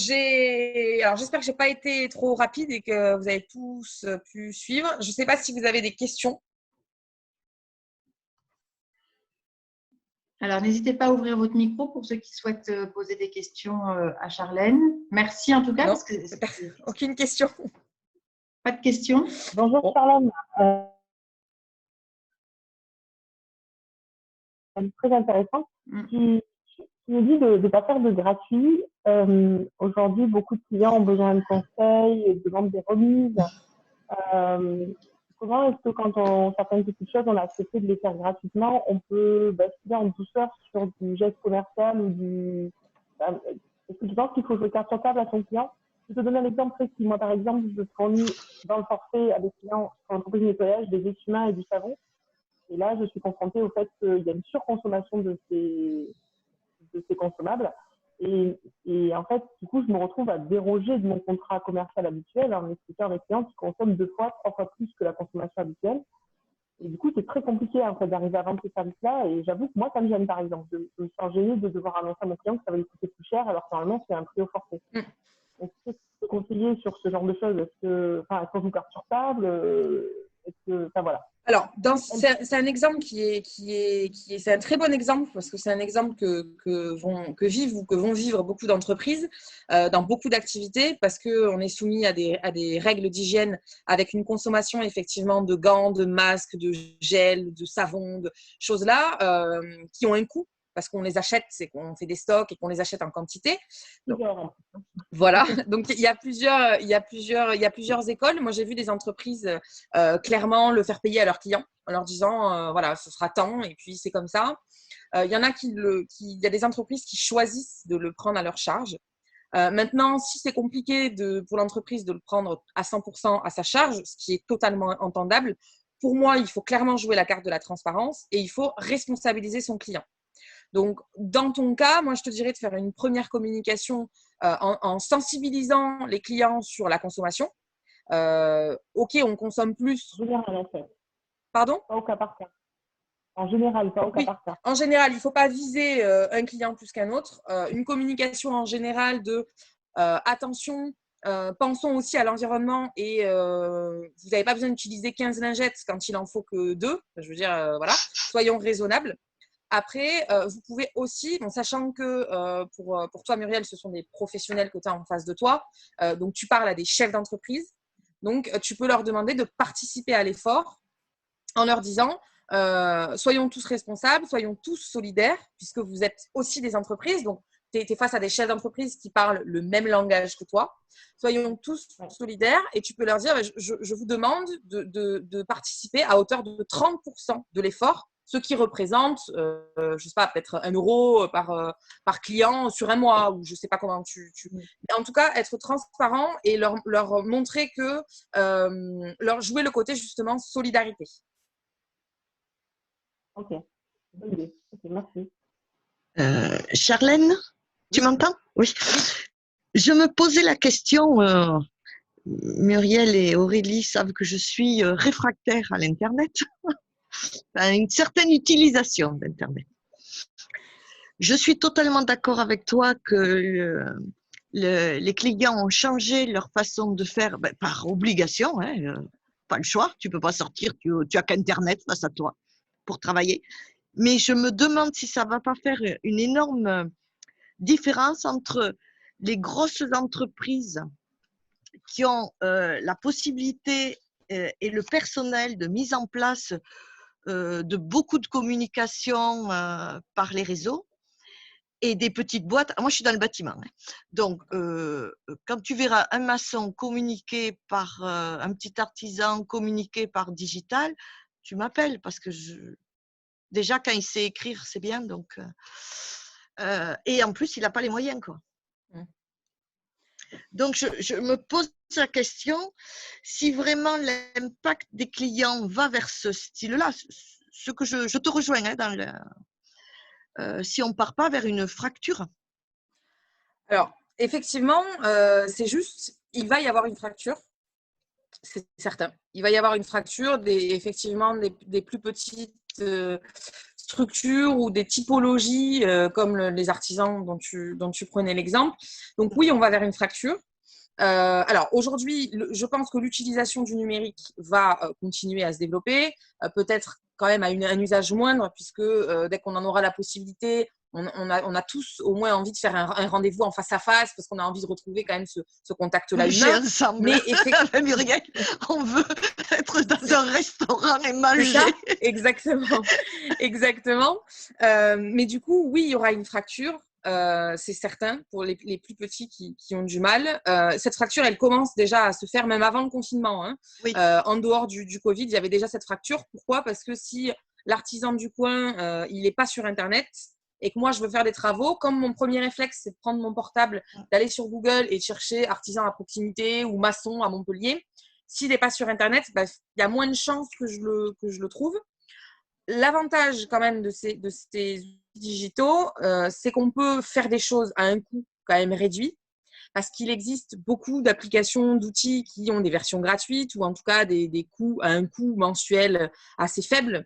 alors j'espère que je n'ai pas été trop rapide et que vous avez tous pu suivre. Je ne sais pas si vous avez des questions. Alors, n'hésitez pas à ouvrir votre micro pour ceux qui souhaitent poser des questions à Charlène. Merci en tout cas. Non, Parce que aucune question. Pas de questions. Bonjour bon. Charlène. Très intéressante. Tu nous dis de ne pas faire de gratuit. Aujourd'hui, beaucoup de clients ont besoin de conseils, demandent des remises. Comment est-ce que quand certaines petites choses, on a accepté de les faire gratuitement, on peut basculer en douceur sur du geste commercial ou du… Est-ce que tu penses qu'il faut jouer carte sur table à son client? Je te donne un exemple précis. Moi, par exemple, je fournis dans le forfait à des clients en entreprise de nettoyage des essuie-mains et du savon. Et là, je suis confrontée au fait qu'il y a une surconsommation de ces consommables. Et en fait, du coup, je me retrouve à déroger de mon contrat commercial habituel en expliquant à mes clients qui consomment 2 fois, 3 fois plus que la consommation habituelle. Et du coup, c'est très compliqué en fait, d'arriver à vendre ces services-là. Et j'avoue que moi, ça me gêne, par exemple. Je me sens gênée de devoir annoncer à mon client que ça va lui coûter plus cher, alors que normalement, c'est un prix au forfait. Donc, qu'est-ce que tu peux conseiller sur ce genre de choses? Est-ce qu'on joue carte sur table? Voilà. Alors, c'est un exemple c'est un très bon exemple parce que c'est un exemple que vivent ou que vont vivre beaucoup d'entreprises dans beaucoup d'activités parce qu'on est soumis à des règles d'hygiène avec une consommation effectivement de gants, de masques, de gel, de savon, de choses là qui ont un coût parce qu'on les achète, c'est qu'on fait des stocks et qu'on les achète en quantité. Donc, voilà, donc il y a plusieurs écoles. Moi, j'ai vu des entreprises clairement le faire payer à leurs clients en leur disant voilà, ce sera tant et puis c'est comme ça. Il y en a il y a des entreprises qui choisissent de le prendre à leur charge. Maintenant, si c'est compliqué pour l'entreprise de le prendre à 100% à sa charge, ce qui est totalement entendable, pour moi, il faut clairement jouer la carte de la transparence et il faut responsabiliser son client. Donc, dans ton cas, moi, je te dirais de faire une première communication en sensibilisant les clients sur la consommation. Ok, on consomme plus. En général, en fait. Pardon? Pas au cas par cas. En général, pas au cas par cas. En général, il ne faut pas viser un client plus qu'un autre. Une communication en général de attention, pensons aussi à l'environnement et vous n'avez pas besoin d'utiliser 15 lingettes quand il en faut que 2. Je veux dire, voilà, soyons raisonnables. Après, vous pouvez aussi, sachant que pour toi, Muriel, ce sont des professionnels que tu as en face de toi, donc tu parles à des chefs d'entreprise, donc tu peux leur demander de participer à l'effort en leur disant soyons tous responsables, soyons tous solidaires, puisque vous êtes aussi des entreprises, donc tu es face à des chefs d'entreprise qui parlent le même langage que toi. Soyons tous solidaires et tu peux leur dire je vous demande de participer à hauteur de 30% de l'effort, ce qui représente, je ne sais pas, peut-être 1 euro par client sur un mois, ou je ne sais pas comment Mais en tout cas, être transparent et leur montrer que, leur jouer le côté justement solidarité. Ok, bonne idée. Ok, merci. Charlène, tu m'entends? Oui. Je me posais la question, Muriel et Aurélie savent que je suis réfractaire à l'Internet, à une certaine utilisation d'Internet. Je suis totalement d'accord avec toi que les clients ont changé leur façon de faire par obligation, hein, pas le choix, tu ne peux pas sortir, tu n'as qu'Internet face à toi pour travailler. Mais je me demande si ça ne va pas faire une énorme différence entre les grosses entreprises qui ont la possibilité et le personnel de mise en place de beaucoup de communication par les réseaux et des petites boîtes. Moi, je suis dans le bâtiment. Hein. Donc, quand tu verras un maçon communiquer par un petit artisan communiquer par digital, tu m'appelles parce que déjà, quand il sait écrire, c'est bien. Donc, et en plus, il n'a pas les moyens, quoi. Donc, je me pose la question si vraiment l'impact des clients va vers ce style-là. Ce que je te rejoins hein, si on ne part pas vers une fracture? Alors, effectivement, c'est juste, il va y avoir une fracture, c'est certain. Il va y avoir une fracture, effectivement, des plus petites structures ou des typologies comme les artisans dont tu prenais l'exemple. Donc oui, on va vers une fracture. Alors aujourd'hui, je pense que l'utilisation du numérique va continuer à se développer, peut-être quand même à un usage moindre, puisque dès qu'on en aura la possibilité, on a tous au moins envie de faire un rendez-vous en face à face, parce qu'on a envie de retrouver quand même ce contact-là Manger humain. ensemble. Mais effectivement, Muriel, on veut être dans un restaurant et c'est manger. ça, exactement. Exactement. Mais du coup, oui, il y aura une fracture. C'est certain pour les plus petits qui ont du mal. Cette fracture, elle commence déjà à se faire même avant le confinement. Hein. Oui. En dehors du Covid, il y avait déjà cette fracture. Pourquoi? Parce que si l'artisan du coin, il n'est pas sur Internet et que moi, je veux faire des travaux, comme mon premier réflexe, c'est de prendre mon portable, d'aller sur Google et de chercher artisan à proximité ou maçon à Montpellier, s'il n'est pas sur Internet, bah, il y a moins de chances que je le trouve. L'avantage quand même de ces outils digitaux, c'est qu'on peut faire des choses à un coût quand même réduit, parce qu'il existe beaucoup d'applications, d'outils qui ont des versions gratuites ou en tout cas des coûts à un coût mensuel assez faible.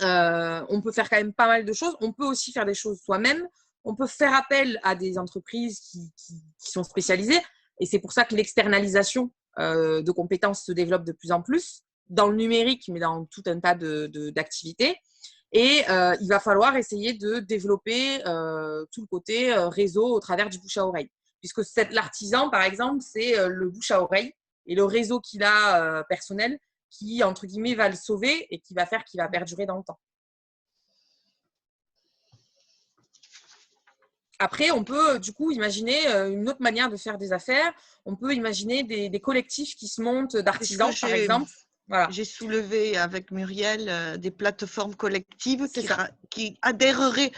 On peut faire quand même pas mal de choses. On peut aussi faire des choses soi-même. On peut faire appel à des entreprises qui sont spécialisées. Et c'est pour ça que l'externalisation de compétences se développe de plus en plus dans le numérique, mais dans tout un tas d'activités. Et il va falloir essayer de développer tout le côté réseau au travers du bouche à oreille. Puisque l'artisan, par exemple, c'est le bouche à oreille et le réseau qu'il a personnel qui, entre guillemets, va le sauver et qui va faire qu'il va perdurer dans le temps. Après, on peut du coup imaginer une autre manière de faire des affaires. On peut imaginer des collectifs qui se montent d'artisans, par exemple. Voilà. J'ai soulevé avec Muriel des plateformes collectives qui adhéreraient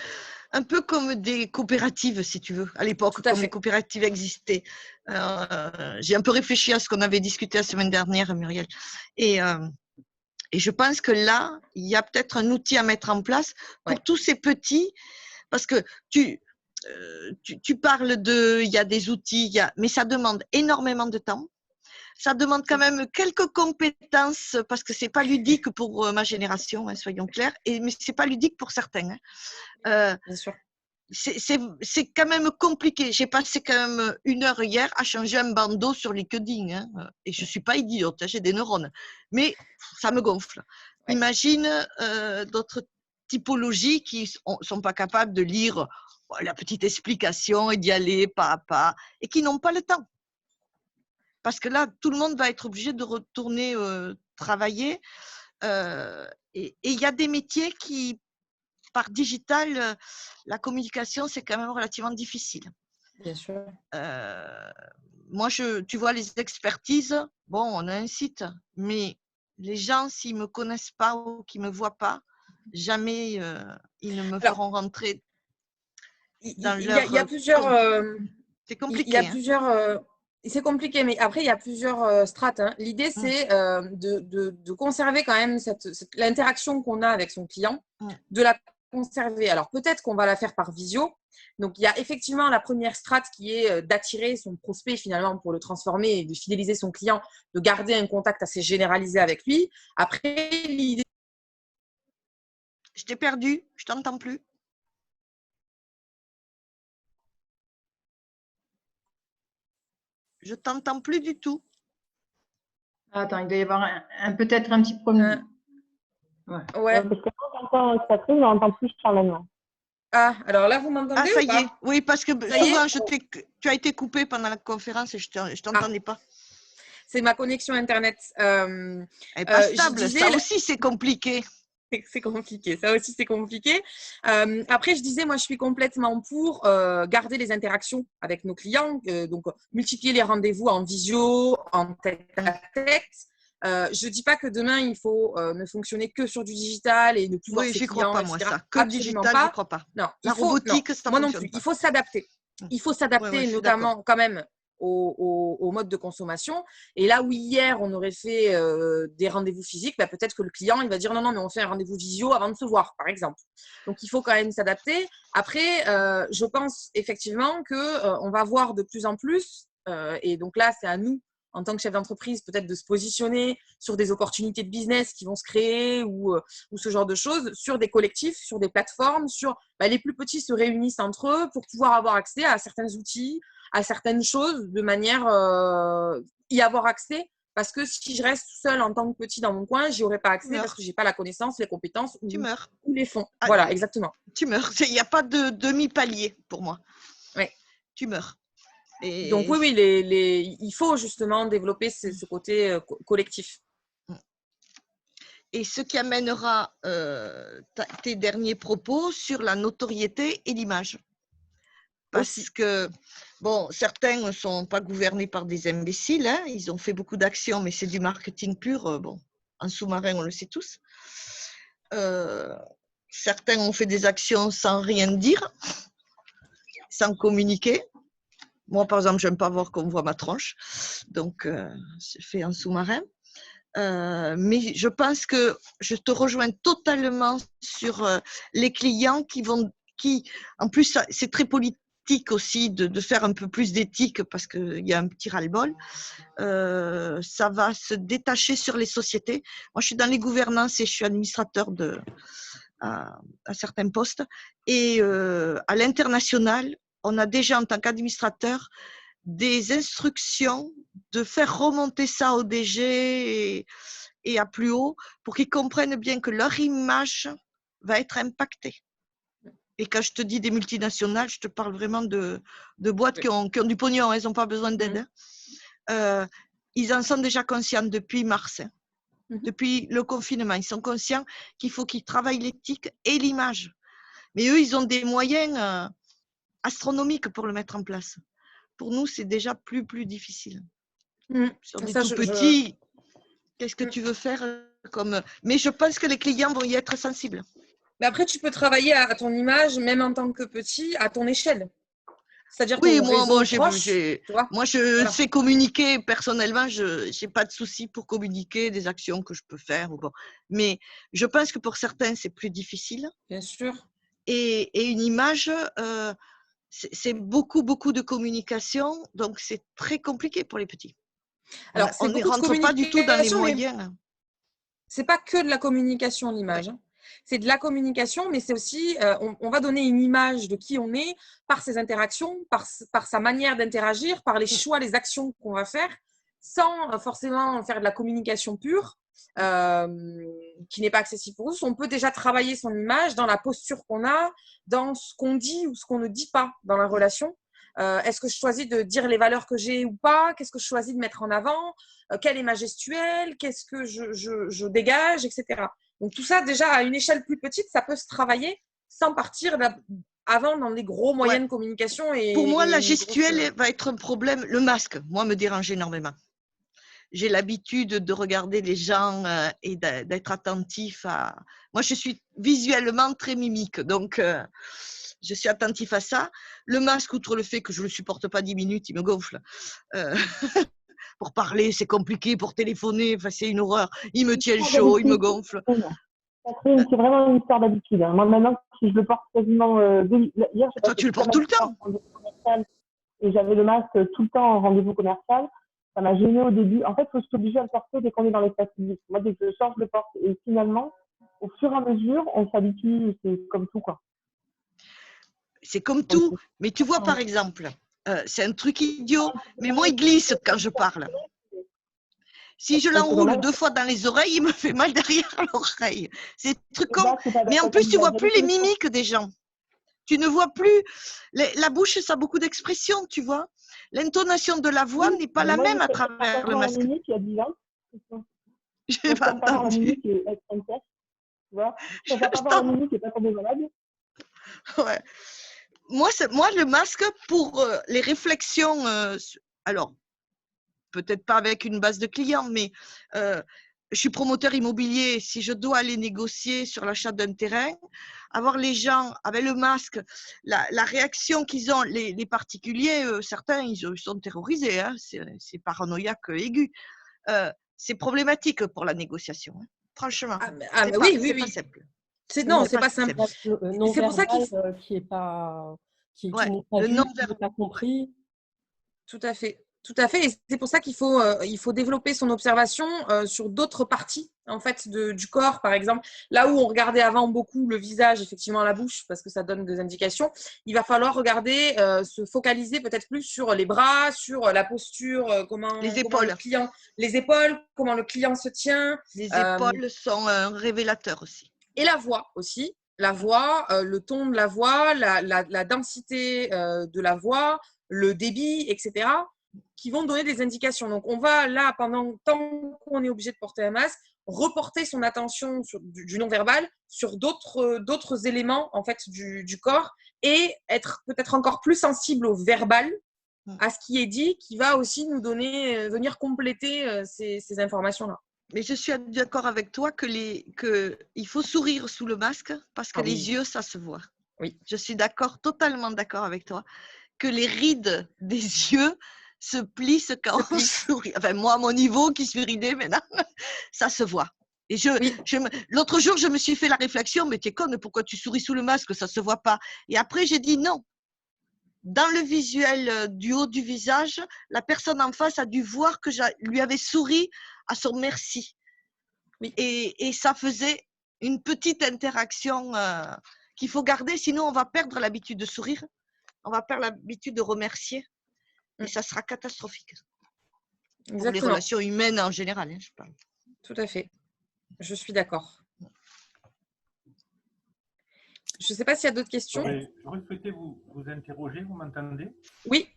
un peu comme des coopératives, si tu veux, à l'époque, comme les coopératives existaient. J'ai un peu réfléchi à ce qu'on avait discuté la semaine dernière, Muriel. Et je pense que là, il y a peut-être un outil à mettre en place pour tous ces petits, parce que tu parles il y a des outils, mais ça demande énormément de temps. Ça demande quand même quelques compétences parce que c'est pas ludique pour ma génération, hein, soyons clairs, mais c'est pas ludique pour certains. Hein. Bien sûr. C'est quand même compliqué. J'ai passé quand même 1 heure hier à changer un bandeau sur LinkedIn. Hein, et je suis pas idiote, hein, j'ai des neurones. Mais ça me gonfle. Ouais. Imagine d'autres typologies qui sont pas capables de lire la petite explication et d'y aller pas à pas et qui n'ont pas le temps. Parce que là, tout le monde va être obligé de retourner travailler. Et il y a des métiers qui, par digital, la communication, c'est quand même relativement difficile. Bien sûr. Moi, tu vois, les expertises, bon, on a un site, mais les gens, s'ils ne me connaissent pas ou qu'ils ne me voient pas, jamais ils ne me feront rentrer dans leur… Il y a plusieurs… c'est compliqué. Il y a plusieurs… c'est compliqué, mais après, il y a plusieurs strates. Hein. L'idée, c'est de conserver quand même l'interaction qu'on a avec son client, de la conserver. Alors, peut-être qu'on va la faire par visio. Donc, il y a effectivement la première strate qui est d'attirer son prospect finalement pour le transformer et de fidéliser son client, de garder un contact assez généralisé avec lui. Après, l'idée… Je t'ai perdu, je t'entends plus. Je t'entends plus du tout. Attends, il doit y avoir peut-être un petit problème. Ouais. Parce que quand j'entends Catherine, on n'entend plus Charlène. Ah, alors là, vous m'entendez? Ah, ça y est. Oui, parce que souvent, tu as été coupée pendant la conférence et je ne t'entendais pas. C'est ma connexion Internet. Elle n'est pas stable. Ça aussi, c'est compliqué. C'est compliqué, ça aussi c'est compliqué. Après, je disais, moi je suis complètement pour garder les interactions avec nos clients, donc multiplier les rendez-vous en visio, en tête-à-tête. Je ne dis pas que demain il faut ne fonctionner que sur du digital et ne plus voir ses clients, crois pas, etc. Moi, ça. Que absolument digital, pas. Je ne crois pas. Non, la robotique, ça moi non fonctionne plus. Pas. Il faut s'adapter. Il faut s'adapter, notamment quand même au mode de consommation. Et là où hier, on aurait fait des rendez-vous physiques, bah, peut-être que le client, il va dire non, non, mais on fait un rendez-vous visio avant de se voir, par exemple. Donc, il faut quand même s'adapter. Après, je pense effectivement qu'on va voir de plus en plus, et donc là, c'est à nous, en tant que chef d'entreprise, peut-être de se positionner sur des opportunités de business qui vont se créer ou ce genre de choses, sur des collectifs, sur des plateformes, sur les plus petits se réunissent entre eux pour pouvoir avoir accès à certains outils, à certaines choses, de manière y avoir accès. Parce que si je reste seule en tant que petit dans mon coin, j'y aurai pas accès parce que j'ai pas la connaissance, les compétences Tu meurs. ou les fonds. Ah, voilà, exactement. Tu meurs. Il n'y a pas de demi-palier pour moi. Ouais. Tu meurs. Et... Donc oui, il faut justement développer ce côté collectif. Et ce qui amènera tes derniers propos sur la notoriété et l'image. Parce que, bon, certains ne sont pas gouvernés par des imbéciles, hein, ils ont fait beaucoup d'actions, mais c'est du marketing pur. Bon, en sous-marin, on le sait tous. Certains ont fait des actions sans rien dire, sans communiquer. Moi, par exemple, je n'aime pas voir qu'on voit ma tronche, donc c'est fait en sous-marin. Mais je pense que je te rejoins totalement sur les clients qui, en plus, c'est très politique aussi de faire un peu plus d'éthique parce qu'il y a un petit ras-le-bol. Ça va se détacher sur les sociétés. Moi, je suis dans les gouvernances et je suis administrateur à certains postes. Et à l'international, on a déjà en tant qu'administrateur des instructions de faire remonter ça au DG et à plus haut pour qu'ils comprennent bien que leur image va être impactée. Et quand je te dis des multinationales, je te parle vraiment de boîtes qui ont du pognon, elles n'ont pas besoin d'aide. Ils en sont déjà conscients depuis mars, depuis le confinement. Ils sont conscients qu'il faut qu'ils travaillent l'éthique et l'image. Mais eux, ils ont des moyens astronomiques pour le mettre en place. Pour nous, c'est déjà plus difficile. Sur des tout petits, qu'est-ce que tu veux faire comme... Mais je pense que les clients vont y être sensibles. Mais après, tu peux travailler à ton image, même en tant que petit, à ton échelle. C'est-à-dire oui, ton réseau proche, moi, je sais communiquer personnellement. Je n'ai pas de souci pour communiquer des actions que je peux faire. Bon. Mais je pense que pour certains, c'est plus difficile. Bien sûr. Et une image, c'est beaucoup de communication. Donc, c'est très compliqué pour les petits. Alors, on ne rentre pas du tout dans les moyens. C'est pas que de la communication, l'image. Ouais. C'est de la communication, mais c'est aussi, on va donner une image de qui on est par ses interactions, par sa manière d'interagir, par les choix, les actions qu'on va faire, sans forcément faire de la communication pure, qui n'est pas accessible pour tous. On peut déjà travailler son image dans la posture qu'on a, dans ce qu'on dit ou ce qu'on ne dit pas dans la relation. Est-ce que je choisis de dire les valeurs que j'ai ou pas? Qu'est-ce que je choisis de mettre en avant? Quelle est ma gestuelle? Qu'est-ce que je dégage, etc. Donc tout ça, déjà, à une échelle plus petite, ça peut se travailler sans partir avant dans des gros moyens de communication. Pour moi, la gestuelle va être un problème. Le masque, moi, me dérange énormément. J'ai l'habitude de regarder les gens et d'être attentif à... Moi, je suis visuellement très mimique, donc je suis attentif à ça. Le masque, outre le fait que je ne le supporte pas 10 minutes, il me gonfle. Pour parler, c'est compliqué. Pour téléphoner, c'est une horreur. Il me tient chaud, il me gonfle. Catherine, c'est vraiment une histoire d'habitude. Moi, maintenant, si je le porte quasiment... hier, toi, tu le portes tout le temps. Et j'avais le masque tout le temps en rendez-vous commercial. Ça m'a gêné au début. En fait, il faut s'obliger à le porter dès qu'on est dans l'espace public. Moi, dès que je sors, je le porte. Et finalement, au fur et à mesure, on s'habitue. C'est comme tout, quoi. C'est comme tout. Mais tu vois, par exemple, c'est un truc idiot, mais moi, il glisse quand je parle. Si je l'enroule 2 fois dans les oreilles, il me fait mal derrière l'oreille. C'est un truc con. Mais en plus, tu ne vois plus les mimiques des gens. Tu ne vois plus. La bouche, ça a beaucoup d'expression, tu vois. L'intonation de la voix n'est pas la même à travers le masque. Je n'ai pas entendu. Ouais. Moi, le masque, pour les réflexions, alors, peut-être pas avec une base de clients, mais je suis promoteur immobilier. Si je dois aller négocier sur l'achat d'un terrain, avoir les gens avec le masque, la réaction qu'ils ont, les particuliers, certains, ils sont terrorisés, hein, c'est paranoïaque aigu. C'est problématique pour la négociation, hein. Franchement, c'est pas, oui, oui, pas oui. simple. Non, c'est pas simple. Non C'est pour ça qu'il verbal qui est pas, qui Ouais, n'est pas le vu, qui non-verbal. n'est pas compris. Tout à fait. Tout à fait. Et c'est pour ça qu'il faut développer son observation sur d'autres parties en fait, du corps, par exemple. Là où on regardait avant beaucoup le visage, effectivement, la bouche, parce que ça donne des indications, il va falloir regarder, se focaliser peut-être plus sur les bras, sur la posture, Les comment le épaules. client, les épaules, comment le client se tient. Les épaules sont un révélateur aussi. Et la voix aussi. La voix, le ton de la voix, la densité de la voix, le débit, etc., qui vont donner des indications. Donc, on va là, pendant tant qu'on est obligé de porter un masque, reporter son attention du non-verbal sur d'autres éléments en fait, du corps et être peut-être encore plus sensible au verbal, à ce qui est dit, qui va aussi nous donner, venir compléter ces informations-là. Mais je suis d'accord avec toi il faut sourire sous le masque parce que les yeux, ça se voit. Oui. Je suis totalement d'accord avec toi, que les rides des yeux se plissent quand on sourit. Enfin, moi, à mon niveau, qui suis ridée maintenant, ça se voit. Et l'autre jour, je me suis fait la réflexion, mais t'es conne, pourquoi tu souris sous le masque, ça se voit pas. Et après, j'ai dit non. Dans le visuel du haut du visage, la personne en face a dû voir que je lui avais souri à son merci. Oui. Et ça faisait une petite interaction qu'il faut garder, sinon on va perdre l'habitude de sourire, on va perdre l'habitude de remercier, et ça sera catastrophique. Exactement. Pour les relations humaines en général, hein, je parle. Tout à fait. Je suis d'accord. Je ne sais pas s'il y a d'autres questions. J'aurais souhaité vous interroger, vous m'entendez? Oui.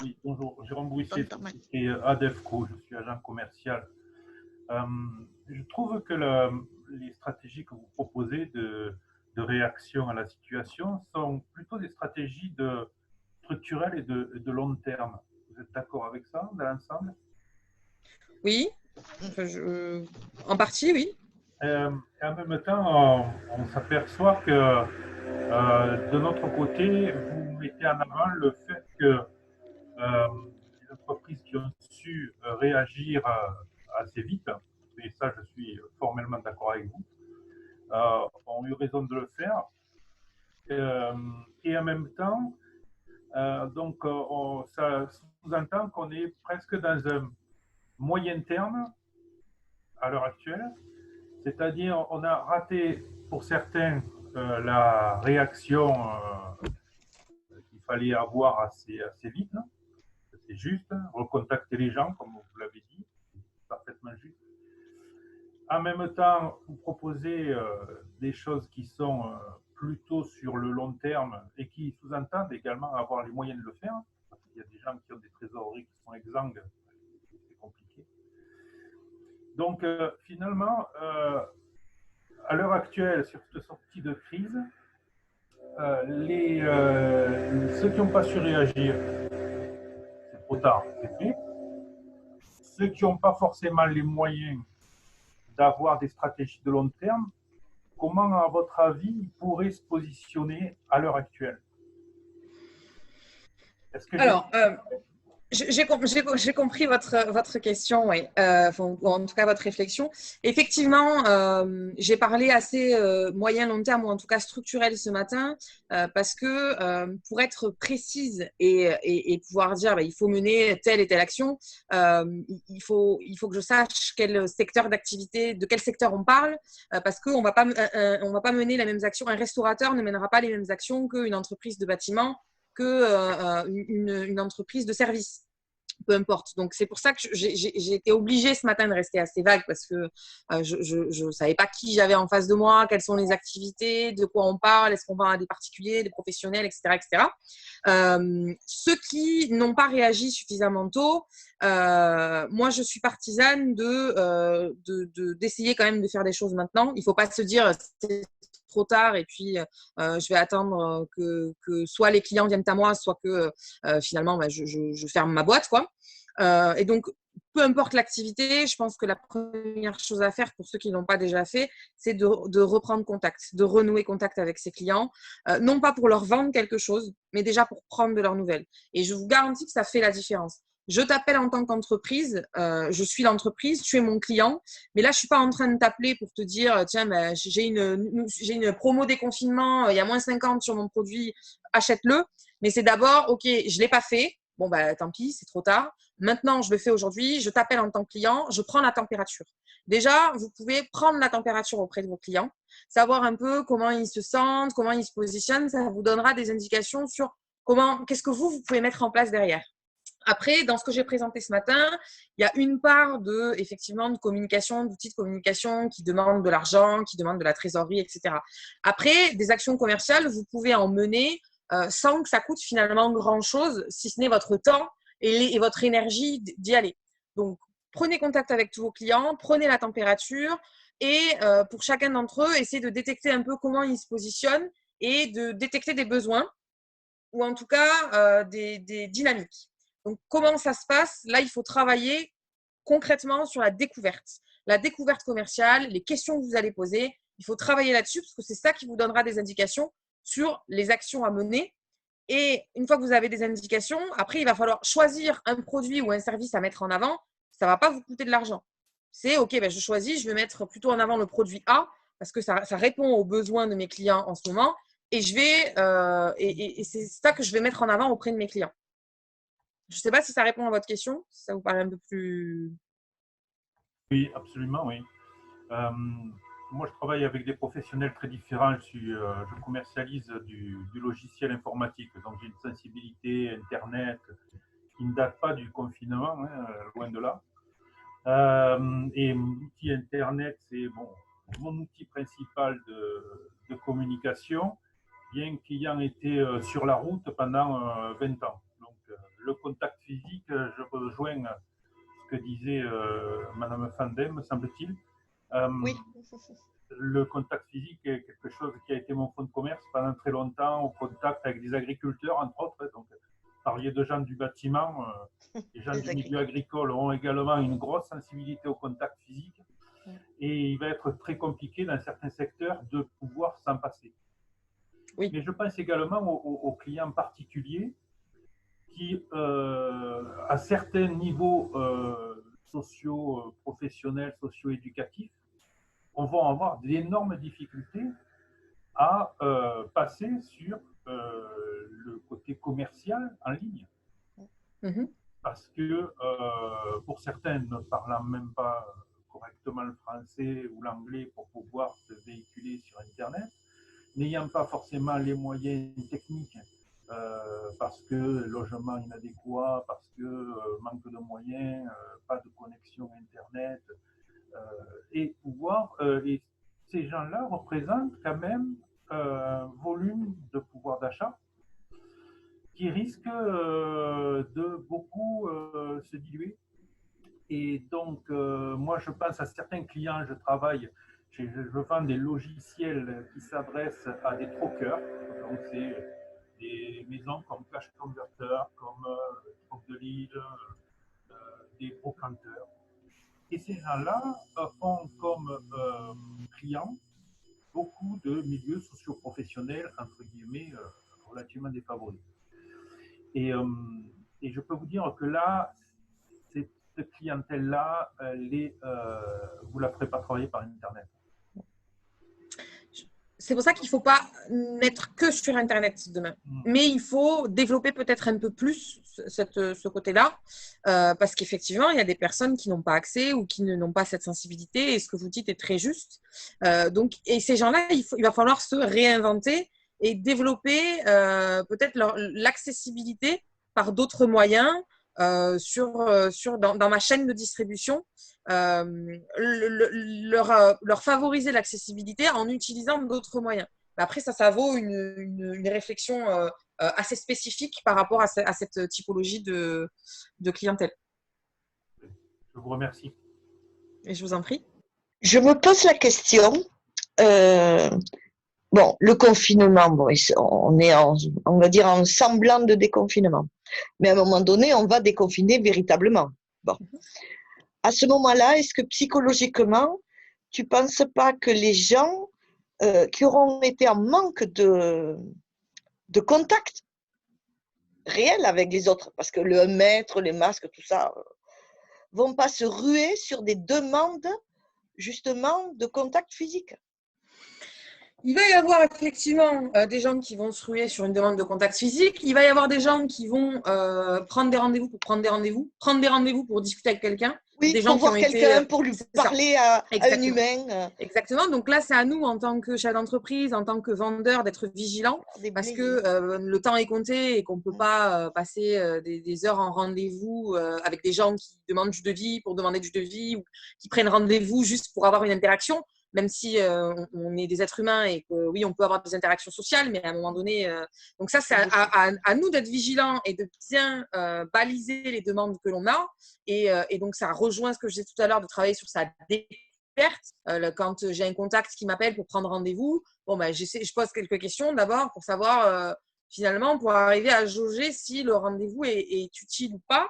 Oui, bonjour, Jérôme Bouissier, et ADEFCO, je suis agent commercial. Je trouve que les stratégies que vous proposez de réaction à la situation sont plutôt des stratégies structurelles et de long terme. Vous êtes d'accord avec ça, dans l'ensemble? Oui, en partie, oui. Et en même temps, on s'aperçoit que de notre côté, vous mettez en avant le fait que les entreprises qui ont su réagir assez vite, et ça je suis formellement d'accord avec vous, ont eu raison de le faire. Et en même temps, ça sous-entend qu'on est presque dans un moyen terme à l'heure actuelle, c'est-à-dire on a raté pour certains la réaction qu'il fallait avoir assez vite. C'est juste, recontacter les gens, comme vous l'avez dit, c'est parfaitement juste. En même temps, vous proposez des choses qui sont plutôt sur le long terme et qui sous-entendent également avoir les moyens de le faire. Parce qu'il y a des gens qui ont des trésoreries qui sont exsangues, c'est compliqué. Donc, finalement, à l'heure actuelle, sur cette sortie de crise, ceux qui n'ont pas su réagir, c'est trop tard, c'est fait. Ceux qui n'ont pas forcément les moyens d'avoir des stratégies de long terme, comment, à votre avis, ils pourraient se positionner à l'heure actuelle? Alors, j'ai compris votre question, oui. En tout cas, votre réflexion. Effectivement, j'ai parlé assez moyen, long terme, ou en tout cas structurel ce matin, parce que pour être précise et pouvoir dire il faut mener telle et telle action, il faut que je sache quel secteur d'activité, de quel secteur on parle, parce qu'on va pas mener les mêmes actions. Un restaurateur ne mènera pas les mêmes actions qu'une entreprise de bâtiment, qu'une entreprise de service, peu importe. Donc, c'est pour ça que j'ai été obligée ce matin de rester assez vague parce que je ne savais pas qui j'avais en face de moi, quelles sont les activités, de quoi on parle, est-ce qu'on parle à des particuliers, des professionnels, etc. etc. Ceux qui n'ont pas réagi suffisamment tôt, moi, je suis partisane d'essayer quand même de faire des choses maintenant. Il ne faut pas se dire c'est trop tard et puis je vais attendre que soit les clients viennent à moi, soit que finalement je ferme ma boîte, quoi. Et donc peu importe l'activité, je pense que la première chose à faire pour ceux qui ne l'ont pas déjà fait, c'est de reprendre contact, de renouer contact avec ses clients, non pas pour leur vendre quelque chose, mais déjà pour prendre de leurs nouvelles. Et je vous garantis que ça fait la différence. Je t'appelle en tant qu'entreprise, je suis l'entreprise, tu es mon client, mais là, je ne suis pas en train de t'appeler pour te dire, tiens, ben, j'ai une promo déconfinement, il y a moins 50 sur mon produit, achète-le. Mais c'est d'abord, OK, je ne l'ai pas fait, bon, ben, tant pis, c'est trop tard. Maintenant, je le fais aujourd'hui, je t'appelle en tant que client, je prends la température. Déjà, vous pouvez prendre la température auprès de vos clients, savoir un peu comment ils se sentent, comment ils se positionnent, ça vous donnera des indications sur qu'est-ce que vous pouvez mettre en place derrière. Après, dans ce que j'ai présenté ce matin, il y a une part effectivement, de communication, d'outils de communication qui demandent de l'argent, qui demandent de la trésorerie, etc. Après, des actions commerciales, vous pouvez en mener sans que ça coûte finalement grand-chose, si ce n'est votre temps et votre énergie d'y aller. Donc, prenez contact avec tous vos clients, prenez la température et pour chacun d'entre eux, essayez de détecter un peu comment ils se positionnent et de détecter des besoins ou en tout cas des dynamiques. Donc, comment ça se passe? Là, il faut travailler concrètement sur la découverte commerciale, les questions que vous allez poser. Il faut travailler là-dessus parce que c'est ça qui vous donnera des indications sur les actions à mener. Et une fois que vous avez des indications, après, il va falloir choisir un produit ou un service à mettre en avant. Ça ne va pas vous coûter de l'argent. C'est OK, ben je choisis, je vais mettre plutôt en avant le produit A parce que ça répond aux besoins de mes clients en ce moment. Et c'est ça que je vais mettre en avant auprès de mes clients. Je ne sais pas si ça répond à votre question, si ça vous paraît un peu plus… Oui, absolument, oui. Moi, je travaille avec des professionnels très différents. Je commercialise du logiciel informatique. Donc, j'ai une sensibilité Internet qui ne date pas du confinement, hein, loin de là. Et l'outil Internet, c'est mon outil principal de communication, bien qu'ayant été sur la route pendant 20 ans. Donc, le contact physique, je rejoins ce que disait Madame Fandem, me semble-t-il. Oui. Le contact physique est quelque chose qui a été mon fonds de commerce pendant très longtemps, au contact avec des agriculteurs, entre autres. Donc, vous parliez de gens du bâtiment, les gens du milieu agricole ont également une grosse sensibilité au contact physique. Et il va être très compliqué dans certains secteurs de pouvoir s'en passer. Oui. Mais je pense également aux clients particuliers qui, à certains niveaux socio-professionnels, socio-éducatifs, vont avoir d'énormes difficultés à passer sur le côté commercial en ligne. Parce que pour certains, ne parlant même pas correctement le français ou l'anglais pour pouvoir se véhiculer sur Internet, n'ayant pas forcément les moyens techniques parce que logement inadéquat, parce que manque de moyens, pas de connexion Internet, et ces gens-là représentent quand même un volume de pouvoir d'achat qui risque de beaucoup se diluer. Et donc, moi, je pense à certains clients, je vends des logiciels qui s'adressent à des troqueurs. Donc, c'est des maisons comme Cash Converter, comme Troc de Lille, des brocanteurs. Et ces gens-là ont comme clients beaucoup de milieux socio-professionnels, entre guillemets, relativement défavorisés. Et je peux vous dire que là, cette clientèle-là, vous ne la ferez pas travailler par Internet. C'est pour ça qu'il ne faut pas n'être que sur Internet demain. Mais il faut développer peut-être un peu plus ce côté-là, parce qu'effectivement, il y a des personnes qui n'ont pas accès ou qui n'ont pas cette sensibilité, et ce que vous dites est très juste. Et ces gens-là, il va falloir se réinventer et développer peut-être l'accessibilité par d'autres moyens dans ma chaîne de distribution. Leur favoriser l'accessibilité en utilisant d'autres moyens. Mais après, ça vaut une réflexion assez spécifique par rapport à cette typologie de clientèle. Je vous remercie. Et je vous en prie. Je me pose la question. Le confinement, on est on va dire en semblant de déconfinement. Mais à un moment donné, on va déconfiner véritablement. Bon. à ce moment-là, est-ce que psychologiquement, tu ne penses pas que les gens qui auront été en manque de contact réel avec les autres, parce que le 1 mètre, les masques, tout ça, vont pas se ruer sur des demandes justement de contact physique? Il va y avoir effectivement des gens qui vont se ruer sur une demande de contact physique. Il va y avoir des gens qui vont prendre des rendez-vous pour prendre des rendez-vous pour discuter avec quelqu'un. Oui, Des gens pour qui ont voir été. quelqu'un, pour lui C'est ça. parler à un Exactement. humain. Exactement. Donc là, c'est à nous, en tant que chef d'entreprise, en tant que vendeur, d'être vigilants parce que le temps est compté et qu'on ne peut pas passer des heures en rendez-vous avec des gens qui demandent du devis pour demander du devis ou qui prennent rendez-vous juste pour avoir une interaction, même si on est des êtres humains et que oui, on peut avoir des interactions sociales, mais à un moment donné… donc ça, c'est à nous d'être vigilants et de bien baliser les demandes que l'on a. Et donc, ça rejoint ce que je disais tout à l'heure, de travailler sur sa découverte. Quand j'ai un contact qui m'appelle pour prendre rendez-vous, bon, ben, je pose quelques questions d'abord pour savoir, finalement, pour arriver à jauger si le rendez-vous est utile ou pas.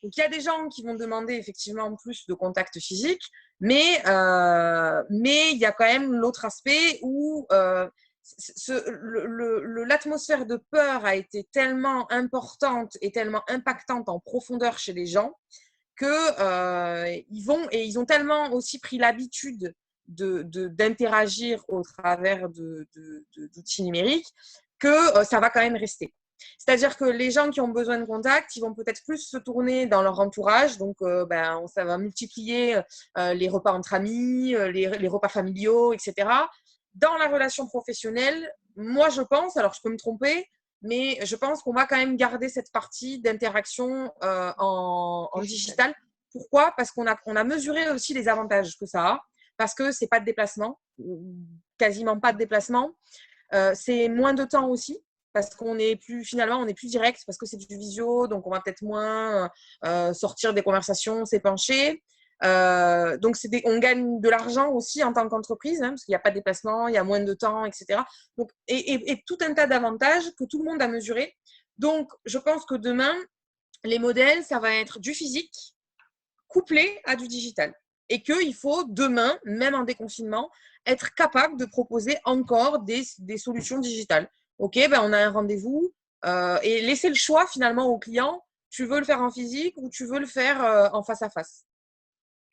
Donc, il y a des gens qui vont demander effectivement plus de contact physique, mais il y a quand même l'autre aspect où l'atmosphère de peur a été tellement importante et tellement impactante en profondeur chez les gens ils ont tellement aussi pris l'habitude d'interagir au travers d'outils numériques que ça va quand même rester. C'est-à-dire que les gens qui ont besoin de contact, ils vont peut-être plus se tourner dans leur entourage. Donc, ça va multiplier les repas entre amis, les repas familiaux, etc. Dans la relation professionnelle, moi, je pense, alors je peux me tromper, mais je pense qu'on va quand même garder cette partie d'interaction en digital. Pourquoi ? Parce qu'on a mesuré aussi les avantages que ça a, parce que c'est pas de déplacement, quasiment pas de déplacement. C'est moins de temps aussi, parce qu'on est plus direct, parce que c'est du visio, donc on va peut-être moins sortir des conversations, s'épancher. Donc on gagne de l'argent aussi en tant qu'entreprise, parce qu'il n'y a pas de déplacement, il y a moins de temps, etc. Donc, et tout un tas d'avantages que tout le monde a mesurés. Donc, je pense que demain, les modèles, ça va être du physique couplé à du digital. Et qu'il faut demain, même en déconfinement, être capable de proposer encore des solutions digitales. OK, on a un rendez-vous et laisser le choix finalement au client. Tu veux le faire en physique ou tu veux le faire en face à face.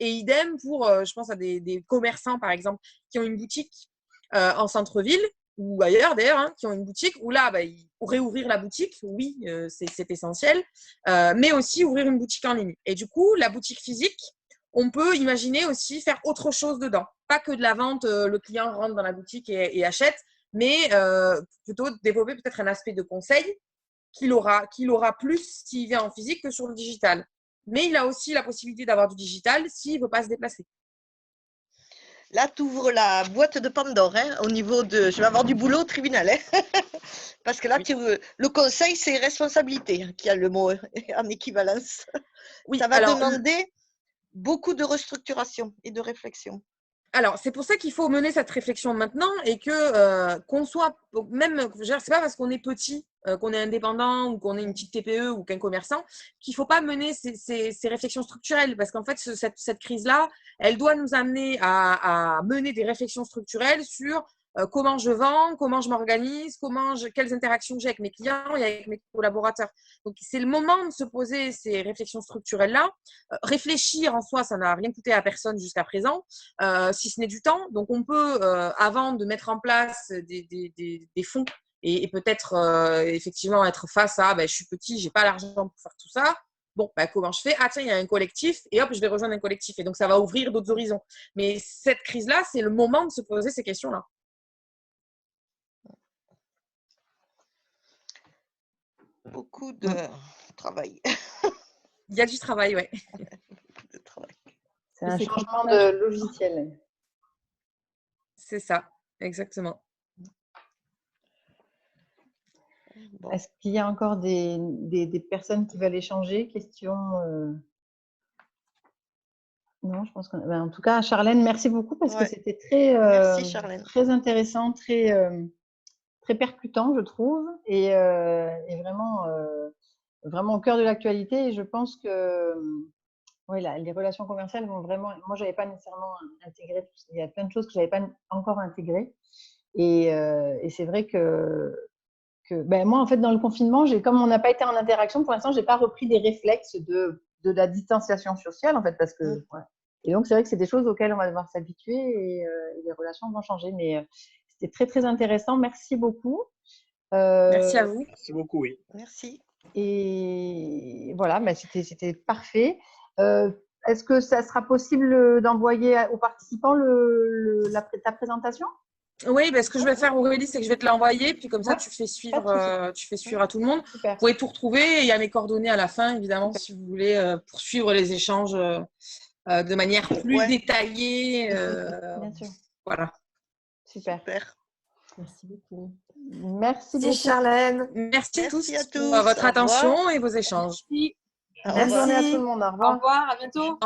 Et idem pour, je pense à des commerçants, par exemple, qui ont une boutique en centre-ville ou ailleurs d'ailleurs, qui ont une boutique où là, réouvrir la boutique, oui, c'est essentiel, mais aussi ouvrir une boutique en ligne. Et du coup, la boutique physique, on peut imaginer aussi faire autre chose dedans. Pas que de la vente, le client rentre dans la boutique et achète, mais plutôt développer peut-être un aspect de conseil qu'il aura plus s'il vient en physique que sur le digital. Mais il a aussi la possibilité d'avoir du digital s'il ne veut pas se déplacer. Là, tu ouvres la boîte de Pandore au niveau de… Je vais avoir du boulot au tribunal. Parce que là, le conseil, c'est responsabilité qui a le mot en équivalence. Oui, ça va demander beaucoup de restructuration et de réflexion. Alors, c'est pour ça qu'il faut mener cette réflexion maintenant et qu'on soit, même, c'est pas parce qu'on est petit, qu'on est indépendant ou qu'on est une petite TPE ou qu'un commerçant, qu'il ne faut pas mener ces réflexions structurelles. Parce qu'en fait, cette crise-là, elle doit nous amener à mener des réflexions structurelles sur comment je vends, comment je m'organise, quelles interactions j'ai avec mes clients et avec mes collaborateurs. Donc, c'est le moment de se poser ces réflexions structurelles-là. Réfléchir en soi, ça n'a rien coûté à personne jusqu'à présent. Si ce n'est du temps. Donc, on peut, avant de mettre en place des fonds et peut-être effectivement être face à je suis petit, j'ai pas l'argent pour faire tout ça. Bon, comment je fais ? Ah tiens, il y a un collectif et hop, je vais rejoindre un collectif. Et donc, ça va ouvrir d'autres horizons. Mais cette crise-là, c'est le moment de se poser ces questions-là. Beaucoup de travail. Il y a du travail, oui. C'est un changement de logiciel. C'est ça, exactement. Bon. Est-ce qu'il y a encore des personnes qui veulent échanger? Questions Non, je pense qu'on… en tout cas, Charlène, merci beaucoup parce que c'était très intéressant, très percutant, je trouve, et vraiment au cœur de l'actualité. Et je pense que Oui, les relations commerciales vont vraiment… Moi, je n'avais pas nécessairement intégré… Il y a plein de choses que je n'avais pas encore intégrées. Et c'est vrai que moi, en fait, dans le confinement, comme on n'a pas été en interaction, pour l'instant, je n'ai pas repris des réflexes de la distanciation sociale, en fait, parce que… Ouais. Et donc, c'est vrai que c'est des choses auxquelles on va devoir s'habituer et les relations vont changer. Mais c'était très, très intéressant. Merci beaucoup. Merci à vous. Merci beaucoup, oui. Merci. Et voilà, c'était parfait. Est-ce que ça sera possible d'envoyer aux participants ta présentation? Oui, ce que je vais faire, Aurélie, c'est que je vais te l'envoyer, puis comme ça, tu fais suivre à tout le monde. Super. Vous pouvez tout retrouver. Il y a mes coordonnées à la fin, évidemment, si vous voulez poursuivre les échanges de manière plus détaillée. Bien sûr. Voilà. Super. Merci beaucoup. Merci beaucoup, Charlène. Merci à tous pour votre attention et vos échanges. Bonne journée à tout le monde. Au revoir. Au revoir, à bientôt.